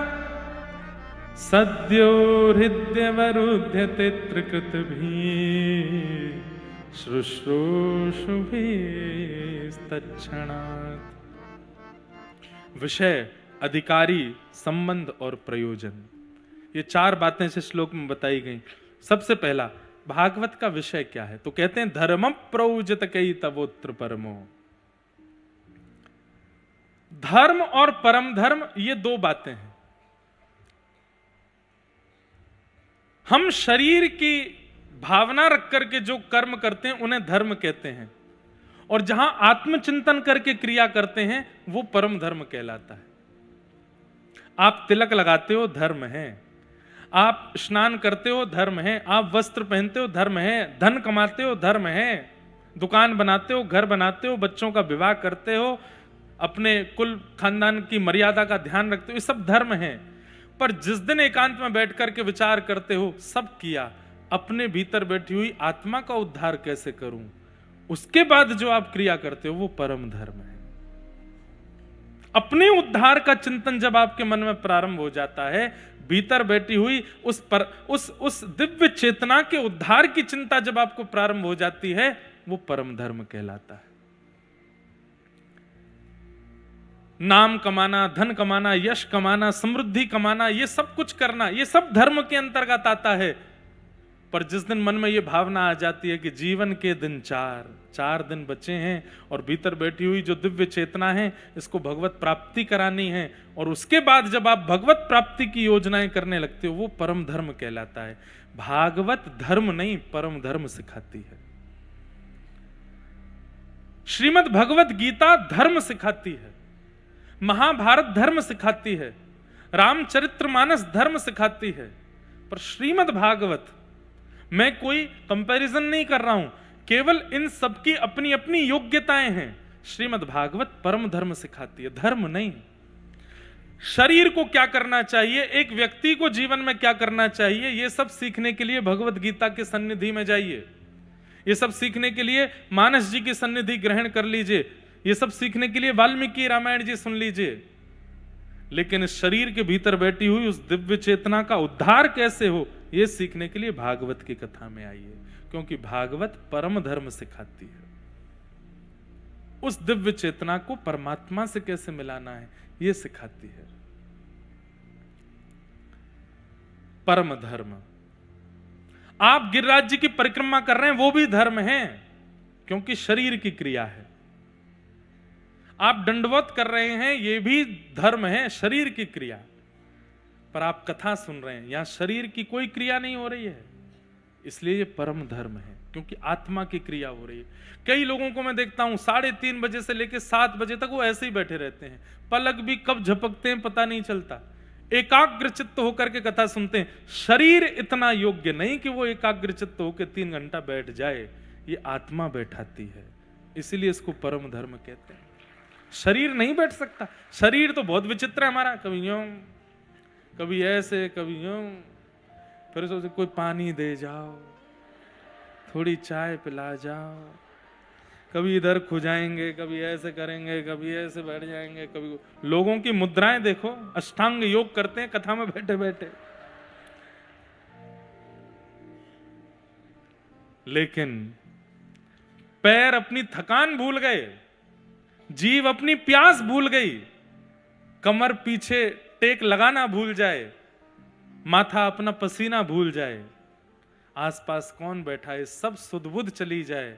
सद्यो हृद्यवरुध्यते त्रिकृतभिः शुश्रूषुभिस्तत्क्षणात्। विषय, अधिकारी, संबंध और प्रयोजन, ये चार बातें इस श्लोक में बताई गई। सबसे पहला, भागवत का विषय क्या है? तो कहते हैं धर्म प्रौजत कैतवोत्र परमो। धर्म और परम धर्म ये दो बातें हैं। हम शरीर की भावना रख करके जो कर्म करते हैं उन्हें धर्म कहते हैं, और जहां आत्मचिंतन करके क्रिया करते हैं वो परम धर्म कहलाता है। आप तिलक लगाते हो, धर्म है। आप स्नान करते हो, धर्म है। आप वस्त्र पहनते हो, धर्म है। धन कमाते हो, धर्म है। दुकान बनाते हो, घर बनाते हो, बच्चों का विवाह करते हो, अपने कुल खानदान की मर्यादा का ध्यान रखते हो, ये सब धर्म है। पर जिस दिन एकांत में बैठ करके विचार करते हो, सब किया, अपने भीतर बैठी हुई आत्मा का उद्धार कैसे करूं, उसके बाद जो आप क्रिया करते हो वो परम धर्म है। अपने उद्धार का चिंतन जब आपके मन में प्रारंभ हो जाता है, भीतर बैठी हुई उस दिव्य चेतना के उद्धार की चिंता जब आपको प्रारंभ हो जाती है, वो परम धर्म कहलाता है। नाम कमाना, धन कमाना, यश कमाना, समृद्धि कमाना, ये सब कुछ करना, ये सब धर्म के अंतर्गत आता है। पर जिस दिन मन में ये भावना आ जाती है कि जीवन के दिन चार दिन बचे हैं और भीतर बैठी हुई जो दिव्य चेतना है इसको भगवत प्राप्ति करानी है, और उसके बाद जब आप भगवत प्राप्ति की योजनाएं करने लगते हो, वो परम धर्म कहलाता है। भागवत धर्म नहीं, परम धर्म सिखाती है। श्रीमद् भगवत गीता धर्म सिखाती है, महाभारत धर्म सिखाती है, रामचरितमानस धर्म सिखाती है। पर श्रीमद् भागवत, मैं कोई कंपैरिजन नहीं कर रहा हूं, केवल इन सबकी अपनी अपनी योग्यताएं हैं। श्रीमद् भागवत परम धर्म सिखाती है, धर्म नहीं। शरीर को क्या करना चाहिए, एक व्यक्ति को जीवन में क्या करना चाहिए, यह सब सीखने के लिए भगवत गीता के सन्निधि में जाइए। ये सब सीखने के लिए मानस जी की सन्निधि ग्रहण कर लीजिए। ये सब सीखने के लिए वाल्मीकि रामायण जी सुन लीजिए। लेकिन इस शरीर के भीतर बैठी हुई उस दिव्य चेतना का उद्धार कैसे हो, यह सीखने के लिए भागवत की कथा में आइए, क्योंकि भागवत परम धर्म सिखाती है। उस दिव्य चेतना को परमात्मा से कैसे मिलाना है, यह सिखाती है। परम धर्म। आप गिरिराज जी की परिक्रमा कर रहे हैं, वो भी धर्म है, क्योंकि शरीर की क्रिया है। आप दंडवत कर रहे हैं, ये भी धर्म है, शरीर की क्रिया, पर आप कथा सुन रहे हैं, यहां शरीर की कोई क्रिया नहीं हो रही है, इसलिए ये परम धर्म है, क्योंकि आत्मा की क्रिया हो रही है। कई लोगों को मैं देखता हूं 3:30 बजे से लेकर 7 बजे तक वो ऐसे ही बैठे रहते हैं, पलक भी कब झपकते हैं पता नहीं चलता, एकाग्र चित्त होकर के कथा सुनते हैं। शरीर इतना योग्य नहीं कि वो एकाग्र चित्त होकर 3 घंटा बैठ जाए, ये आत्मा बैठाती है, इसीलिए इसको परम धर्म कहते हैं। शरीर नहीं बैठ सकता, शरीर तो बहुत विचित्र है हमारा, कभी यूं कभी ऐसे कभी यूं, फिर सोचते कोई पानी दे जाओ, थोड़ी चाय पिला जाओ, कभी इधर खुजाएंगे, कभी ऐसे करेंगे, कभी ऐसे बैठ जाएंगे, कभी लोगों की मुद्राएं देखो, अष्टांग योग करते हैं कथा में बैठे बैठे। लेकिन पैर अपनी थकान भूल गए, जीव अपनी प्यास भूल गई, कमर पीछे टेक लगाना भूल जाए, माथा अपना पसीना भूल जाए, आसपास कौन बैठा है सब सुध-बुध चली जाए,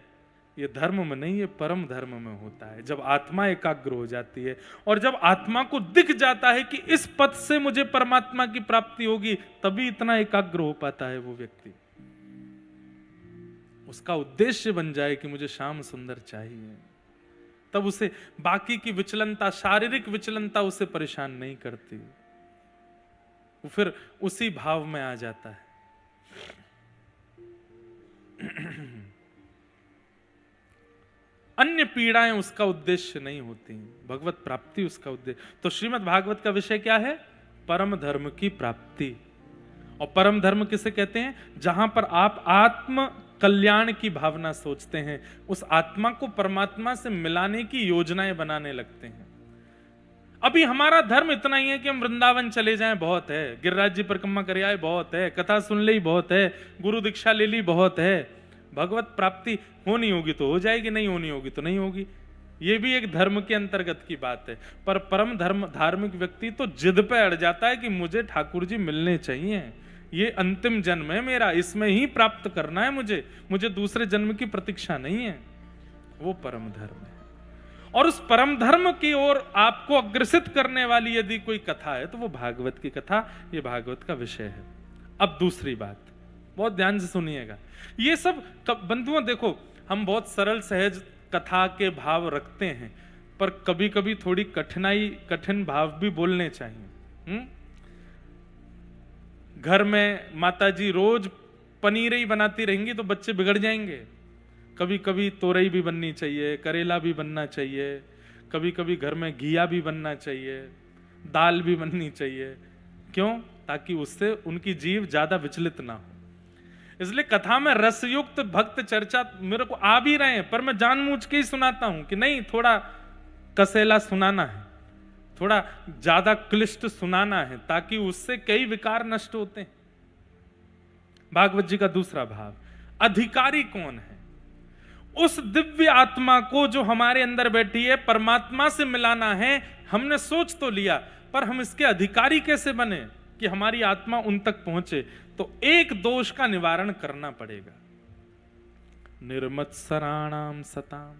ये धर्म में नहीं, ये परम धर्म में होता है। जब आत्मा एकाग्र हो जाती है और जब आत्मा को दिख जाता है कि इस पथ से मुझे परमात्मा की प्राप्ति होगी, तभी इतना एकाग्र हो पाता है वो व्यक्ति। उसका उद्देश्य बन जाए कि मुझे श्याम सुंदर चाहिए, तब उसे बाकी की विचलनता, शारीरिक विचलनता उसे परेशान नहीं करती, वो फिर उसी भाव में आ जाता है। अन्य पीड़ाएं उसका उद्देश्य नहीं होती, भगवत प्राप्ति उसका उद्देश्य। तो श्रीमद् भागवत का विषय क्या है? परम धर्म की प्राप्ति। और परम धर्म किसे कहते हैं? जहां पर आप आत्म कल्याण की भावना सोचते हैं, उस आत्मा को परमात्मा से मिलाने की योजनाएं बनाने लगते हैं। अभी हमारा धर्म इतना ही है कि हम वृंदावन चले जाएं, बहुत है, गिरिराज जी परिक्रमा कर आए, बहुत है, कथा सुन ली, बहुत है, गुरु दीक्षा ले ली, बहुत है। भगवत प्राप्ति होनी होगी तो हो जाएगी, नहीं होनी होगी तो नहीं होगी। ये भी एक धर्म के अंतर्गत की बात है। पर परम धर्म धार्मिक व्यक्ति तो जिद पे अड़ जाता है कि मुझे ठाकुर जी मिलने चाहिए, ये अंतिम जन्म है मेरा, इसमें ही प्राप्त करना है मुझे दूसरे जन्म की प्रतीक्षा नहीं है। वो परम धर्म है। और उस परम धर्म की ओर आपको अग्रसित करने वाली यदि कोई कथा है तो वो भागवत की कथा, ये भागवत का विषय है। अब दूसरी बात, बहुत ध्यान से सुनिएगा। ये सब बंधुओं देखो, हम बहुत सरल सहज कथा के भाव रखते हैं, पर कभी कभी थोड़ी कठिन भाव भी बोलने चाहिए। घर में माताजी रोज पनीर ही बनाती रहेंगी तो बच्चे बिगड़ जाएंगे। कभी कभी तोरई भी बननी चाहिए, करेला भी बनना चाहिए, कभी कभी घर में घिया भी बनना चाहिए, दाल भी बननी चाहिए। क्यों? ताकि उससे उनकी जीव ज्यादा विचलित ना हो। इसलिए कथा में रसयुक्त भक्त चर्चा मेरे को आ भी रहे हैं, पर मैं जानबूझ के ही सुनाता हूं कि नहीं, थोड़ा कसेला सुनाना है, थोड़ा ज्यादा क्लिष्ट सुनाना है, ताकि उससे कई विकार नष्ट होते हैं। भागवत जी का दूसरा भाव, अधिकारी कौन है? उस दिव्य आत्मा को जो हमारे अंदर बैठी है, परमात्मा से मिलाना है। हमने सोच तो लिया, पर हम इसके अधिकारी कैसे बने कि हमारी आत्मा उन तक पहुंचे? तो एक दोष का निवारण करना पड़ेगा, निर्मत्सराणाम सताम।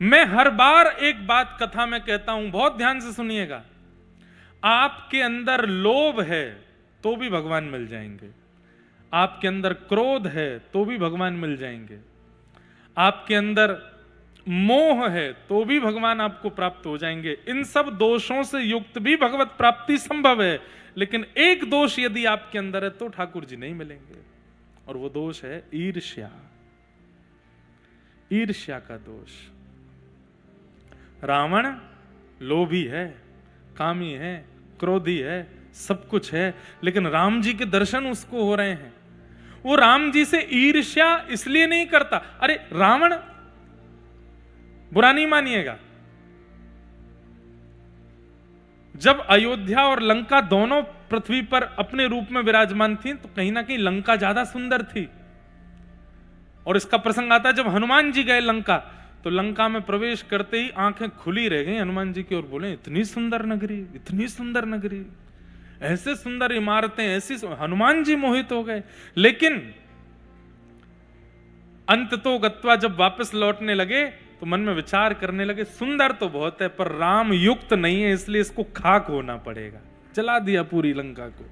मैं हर बार एक बात कथा में कहता हूं, बहुत ध्यान से सुनिएगा। आपके अंदर लोभ है तो भी भगवान मिल जाएंगे, आपके अंदर क्रोध है तो भी भगवान मिल जाएंगे, आपके अंदर मोह है तो भी भगवान आपको प्राप्त हो जाएंगे। इन सब दोषों से युक्त भी भगवत प्राप्ति संभव है, लेकिन एक दोष यदि आपके अंदर है तो ठाकुर जी नहीं मिलेंगे, और वो दोष है ईर्ष्या। ईर्ष्या का दोष। रावण लोभी है, कामी है, क्रोधी है, सब कुछ है, लेकिन राम जी के दर्शन उसको हो रहे हैं। वो राम जी से ईर्ष्या इसलिए नहीं करता। अरे रावण, बुरा नहीं मानिएगा, जब अयोध्या और लंका दोनों पृथ्वी पर अपने रूप में विराजमान थी, तो कहीं ना कहीं लंका ज्यादा सुंदर थी। और इसका प्रसंग आता है जब हनुमान जी गए लंका, तो लंका में प्रवेश करते ही आंखें खुली रह गई हनुमान जी की और बोले, इतनी सुंदर नगरी, इतनी सुंदर नगरी, ऐसे सुंदर इमारतें, ऐसी। हनुमान जी मोहित हो गए। लेकिन अंत तो गत्वा जब वापस लौटने लगे तो मन में विचार करने लगे, सुंदर तो बहुत है पर राम युक्त नहीं है, इसलिए इसको खाक होना पड़ेगा। जला दिया पूरी लंका को।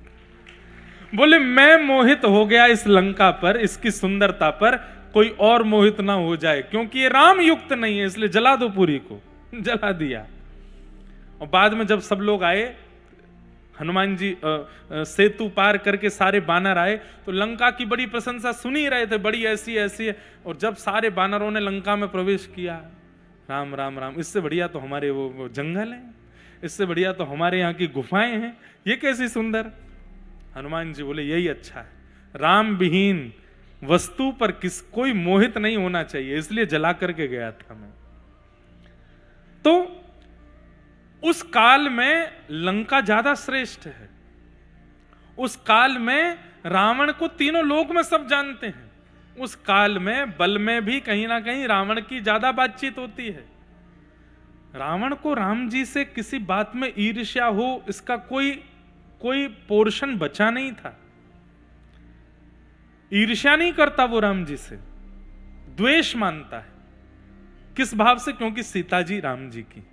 बोले मैं मोहित हो गया इस लंका पर, इसकी सुंदरता पर, कोई और मोहित ना हो जाए, क्योंकि ये राम युक्त नहीं है, इसलिए जला दो पूरी को। जला दिया। और बाद में जब सब लोग आए, हनुमान जी सेतु पार करके सारे बानर आए, तो लंका की बड़ी प्रशंसा सुन ही रहे थे, बड़ी ऐसी ऐसी है। और जब सारे बानरों ने लंका में प्रवेश किया, राम राम राम, इससे बढ़िया तो हमारे वो जंगल हैं, इससे बढ़िया तो हमारे यहाँ की गुफाएं हैं, ये कैसी सुंदर। हनुमान जी बोले यही अच्छा है, राम विहीन वस्तु पर कोई मोहित नहीं होना चाहिए, इसलिए जला करके गया था मैं। तो उस काल में लंका ज्यादा श्रेष्ठ है। उस काल में रावण को तीनों लोक में सब जानते हैं। उस काल में बल में भी कहीं ना कहीं रावण की ज्यादा बातचीत होती है। रावण को राम जी से किसी बात में ईर्ष्या हो, इसका कोई पोर्शन बचा नहीं था। ईर्ष्या नहीं करता वो राम जी से, द्वेष मानता है। किस भाव से? क्योंकि सीता जी राम जी की,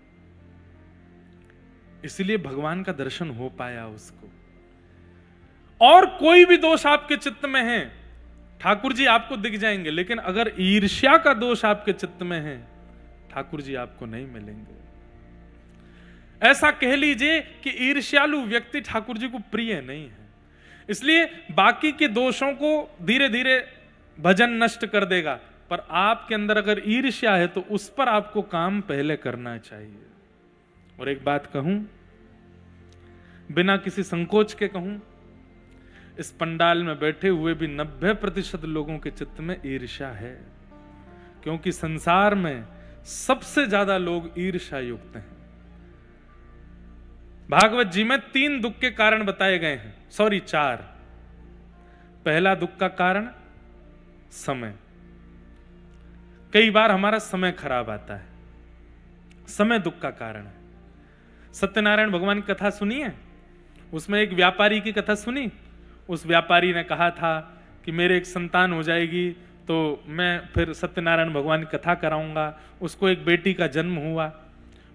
इसलिए भगवान का दर्शन हो पाया उसको। और कोई भी दोष आपके चित्त में है, ठाकुर जी आपको दिख जाएंगे, लेकिन अगर ईर्ष्या का दोष आपके चित्त में है, ठाकुर जी आपको नहीं मिलेंगे। ऐसा कह लीजिए कि ईर्ष्यालु व्यक्ति ठाकुर जी को प्रिय नहीं है। इसलिए बाकी के दोषों को धीरे धीरे भजन नष्ट कर देगा, पर आपके अंदर अगर ईर्ष्या है तो उस पर आपको काम पहले करना चाहिए। और एक बात कहूं, बिना किसी संकोच के कहूं, इस पंडाल में बैठे हुए भी 90% लोगों के चित्त में ईर्ष्या है, क्योंकि संसार में सबसे ज्यादा लोग ईर्ष्या युक्त हैं। भागवत जी में 3 दुख के कारण बताए गए हैं, 4। पहला दुख का कारण समय। कई बार हमारा समय खराब आता है, समय दुख का कारण है। सत्यनारायण भगवान की कथा सुनी है? उसमें एक व्यापारी की कथा सुनी। उस व्यापारी ने कहा था कि मेरे एक संतान हो जाएगी तो मैं फिर सत्यनारायण भगवान की कथा कराऊंगा। उसको एक बेटी का जन्म हुआ,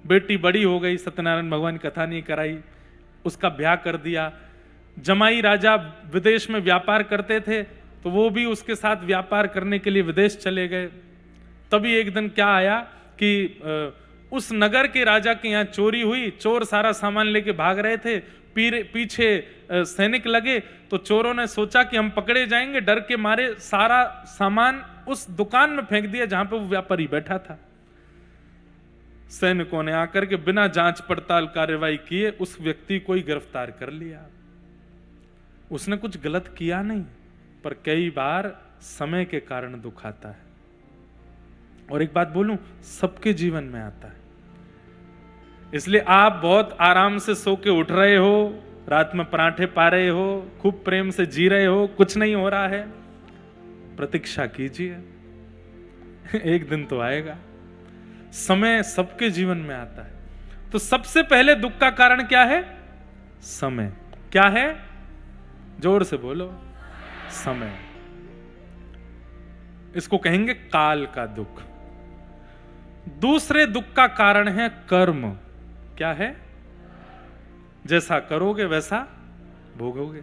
बेटी बड़ी हो गई, सत्यनारायण भगवान की कथा नहीं कराई, उसका ब्याह कर दिया। जमाई राजा विदेश में व्यापार करते थे, तो वो भी उसके साथ व्यापार करने के लिए विदेश चले गए। तभी एक दिन क्या आया कि उस नगर के राजा के यहाँ चोरी हुई। चोर सारा सामान लेके भाग रहे थे, पीछे सैनिक लगे, तो चोरों ने सोचा कि हम पकड़े जाएंगे, डर के मारे सारा सामान उस दुकान में फेंक दिया जहां पे वो व्यापारी बैठा था। सैनिकों ने आकर के बिना जांच पड़ताल कार्रवाई किए उस व्यक्ति को ही गिरफ्तार कर लिया। उसने कुछ गलत किया नहीं, पर कई बार समय के कारण दुख आता है। और एक बात बोलूं, सबके जीवन में आता है। इसलिए आप बहुत आराम से सो के उठ रहे हो, रात में पराठे पा रहे हो, खूब प्रेम से जी रहे हो, कुछ नहीं हो रहा है, प्रतीक्षा कीजिए, एक दिन तो आएगा। समय सबके जीवन में आता है। तो सबसे पहले दुख का कारण क्या है? समय। क्या है? जोर से बोलो, समय। इसको कहेंगे काल का दुख। दूसरे दुख का कारण है कर्म। क्या है? जैसा करोगे वैसा भोगोगे।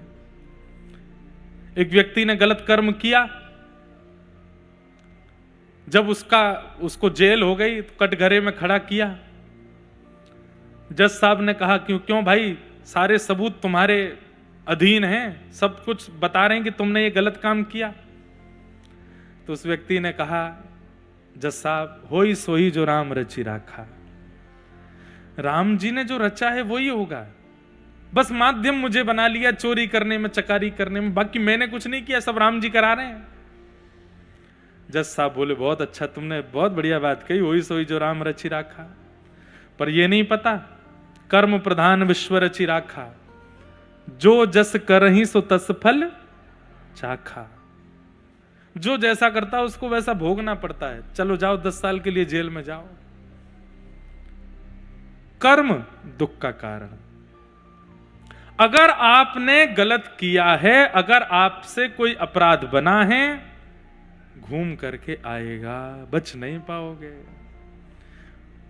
एक व्यक्ति ने गलत कर्म किया, जब उसको जेल हो गई तो कटघरे में खड़ा किया। जज साहब ने कहा क्यों भाई, सारे सबूत तुम्हारे अधीन हैं, सब कुछ बता रहे हैं कि तुमने ये गलत काम किया। तो उस व्यक्ति ने कहा, जज साहब, होई सोई जो राम रची राखा। राम जी ने जो रचा है वही होगा, बस माध्यम मुझे बना लिया चोरी करने में, चकारी करने में, बाकी मैंने कुछ नहीं किया, सब राम जी करा रहे हैं। जज साहब बोले, बहुत अच्छा, तुमने बहुत बढ़िया बात कही, होई सोई जो राम रची राखा। पर ये नहीं पता, कर्म प्रधान विश्व रची राखा, जो जस करहि सो तस फल चाखा। जो जैसा करता उसको वैसा भोगना पड़ता है। चलो जाओ 10 साल के लिए जेल में जाओ। कर्म दुख का कारण। अगर आपने गलत किया है, अगर आपसे कोई अपराध बना है, घूम करके आएगा, बच नहीं पाओगे।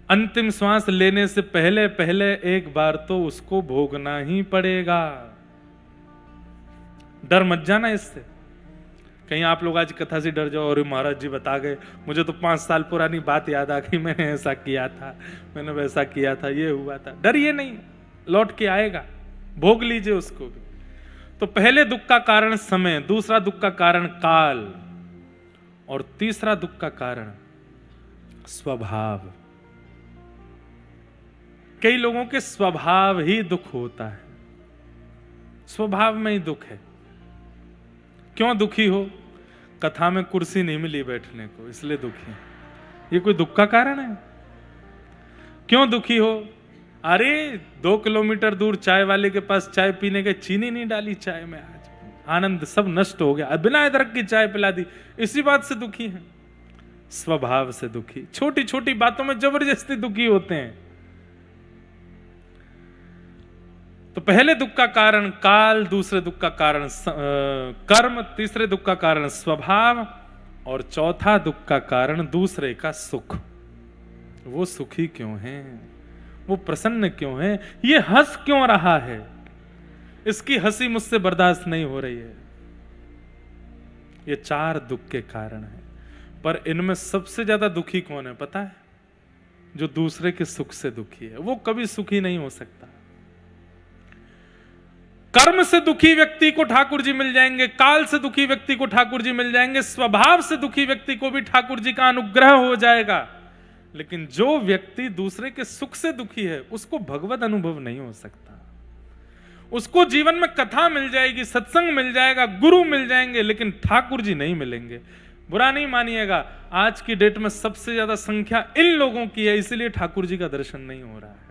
अंतिम श्वास लेने से पहले पहले एक बार तो उसको भोगना ही पड़ेगा। डर मत जाना इससे। कहीं आप लोग आज कथा से डर जाओ, और महाराज जी बता गए, मुझे तो 5 साल पुरानी बात याद आ गई, मैंने ऐसा किया था, मैंने वैसा किया था, ये हुआ था। डरिए नहीं, लौट के आएगा, भोग लीजिए उसको भी। तो पहले दुख का कारण समय, दूसरा दुख का कारण काल, और तीसरा दुख का कारण स्वभाव। कई लोगों के स्वभाव ही दुख होता है, स्वभाव में ही दुख है। क्यों दुखी हो? कथा में कुर्सी नहीं मिली बैठने को, इसलिए दुखी। ये कोई दुख का कारण है? क्यों दुखी हो? अरे 2 किलोमीटर दूर चाय वाले के पास चाय पीने के, चीनी नहीं डाली चाय में, आज आनंद सब नष्ट हो गया, बिना अदरक की चाय पिला दी, इसी बात से दुखी है। स्वभाव से दुखी, छोटी छोटी बातों में जबरदस्ती दुखी होते हैं। तो पहले दुख का कारण काल, दूसरे दुख का कारण कर्म, तीसरे दुख का कारण स्वभाव, और चौथा दुख का कारण दूसरे का सुख। वो सुखी क्यों है? वो प्रसन्न क्यों है? ये हंस क्यों रहा है? इसकी हंसी मुझसे बर्दाश्त नहीं हो रही है। ये 4 दुख के कारण है। पर इनमें सबसे ज्यादा दुखी कौन है पता है? जो दूसरे के सुख से दुखी है। वो कभी सुखी नहीं हो सकता। कर्म से दुखी व्यक्ति को ठाकुर जी मिल जाएंगे, काल से दुखी व्यक्ति को ठाकुर जी मिल जाएंगे, स्वभाव से दुखी व्यक्ति को भी ठाकुर जी का अनुग्रह हो जाएगा। लेकिन जो व्यक्ति दूसरे के सुख से दुखी है, उसको भगवत अनुभव नहीं हो सकता। उसको जीवन में कथा मिल जाएगी, सत्संग मिल जाएगा, गुरु मिल जाएंगे, लेकिन ठाकुर जी नहीं मिलेंगे। बुरा नहीं मानिएगा, आज की डेट में सबसे ज्यादा संख्या इन लोगों की है, इसलिए ठाकुर जी का दर्शन नहीं हो रहा है।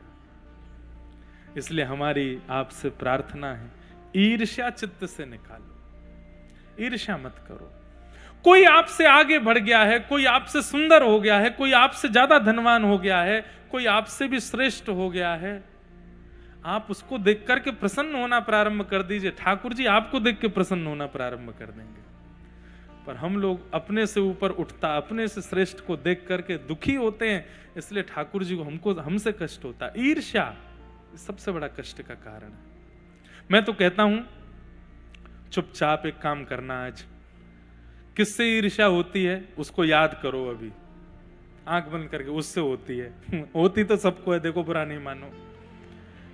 इसलिए हमारी आपसे प्रार्थना है, ईर्ष्या चित्त से निकालो, ईर्ष्या मत करो। कोई आपसे आगे बढ़ गया है, कोई आपसे सुंदर हो गया है, कोई आपसे ज्यादा धनवान हो गया है, कोई आपसे भी श्रेष्ठ हो गया है, आप उसको देख करके प्रसन्न होना प्रारंभ कर दीजिए, ठाकुर जी आपको देख के प्रसन्न होना प्रारंभ कर देंगे। पर हम लोग अपने से ऊपर उठता, अपने से श्रेष्ठ को देख करके दुखी होते हैं, इसलिए ठाकुर जी को हमसे कष्ट होता है। ईर्ष्या सबसे बड़ा कष्ट का कारण है। मैं तो कहता हूं चुपचाप एक काम करना, आज किससे ईर्ष्या होती है उसको याद करो, अभी आंख बंद करके, उससे होती है। होती तो सबको है, देखो बुरा नहीं मानो।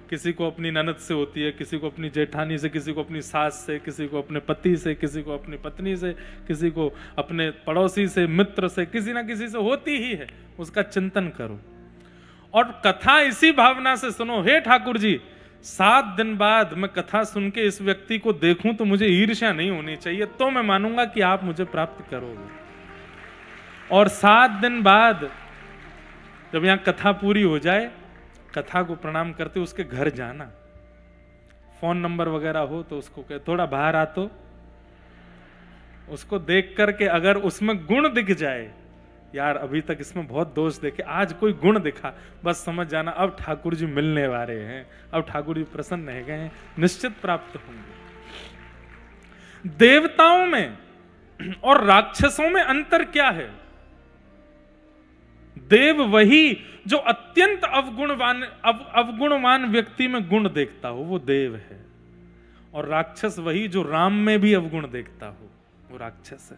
किसी को अपनी ननद से होती है, किसी को अपनी जेठानी से, किसी को अपनी सास से, किसी को अपने पति से, किसी को अपनी पत्नी से, किसी को अपने पड़ोसी से, मित्र से, किसी ना किसी से होती ही है। उसका चिंतन करो और कथा इसी भावना से सुनो, हे ठाकुर जी 7 दिन बाद मैं कथा सुन के इस व्यक्ति को देखूं तो मुझे ईर्ष्या नहीं होनी चाहिए, तो मैं मानूंगा कि आप मुझे प्राप्त करोगे। और 7 दिन बाद जब यहां कथा पूरी हो जाए, कथा को प्रणाम करते उसके घर जाना, फोन नंबर वगैरह हो तो उसको कहे थोड़ा बाहर आ, तो उसको देख करके अगर उसमें गुण दिख जाए, यार अभी तक इसमें बहुत दोष देखे, आज कोई गुण दिखा, बस समझ जाना अब ठाकुर जी मिलने वाले हैं, अब ठाकुर जी प्रसन्न रह गए हैं, निश्चित प्राप्त होंगे। देवताओं में और राक्षसों में अंतर क्या है? देव वही जो अत्यंत अवगुणवान व्यक्ति में गुण देखता हो, वो देव है। और राक्षस वही जो राम में भी अवगुण देखता हो, वो राक्षस है।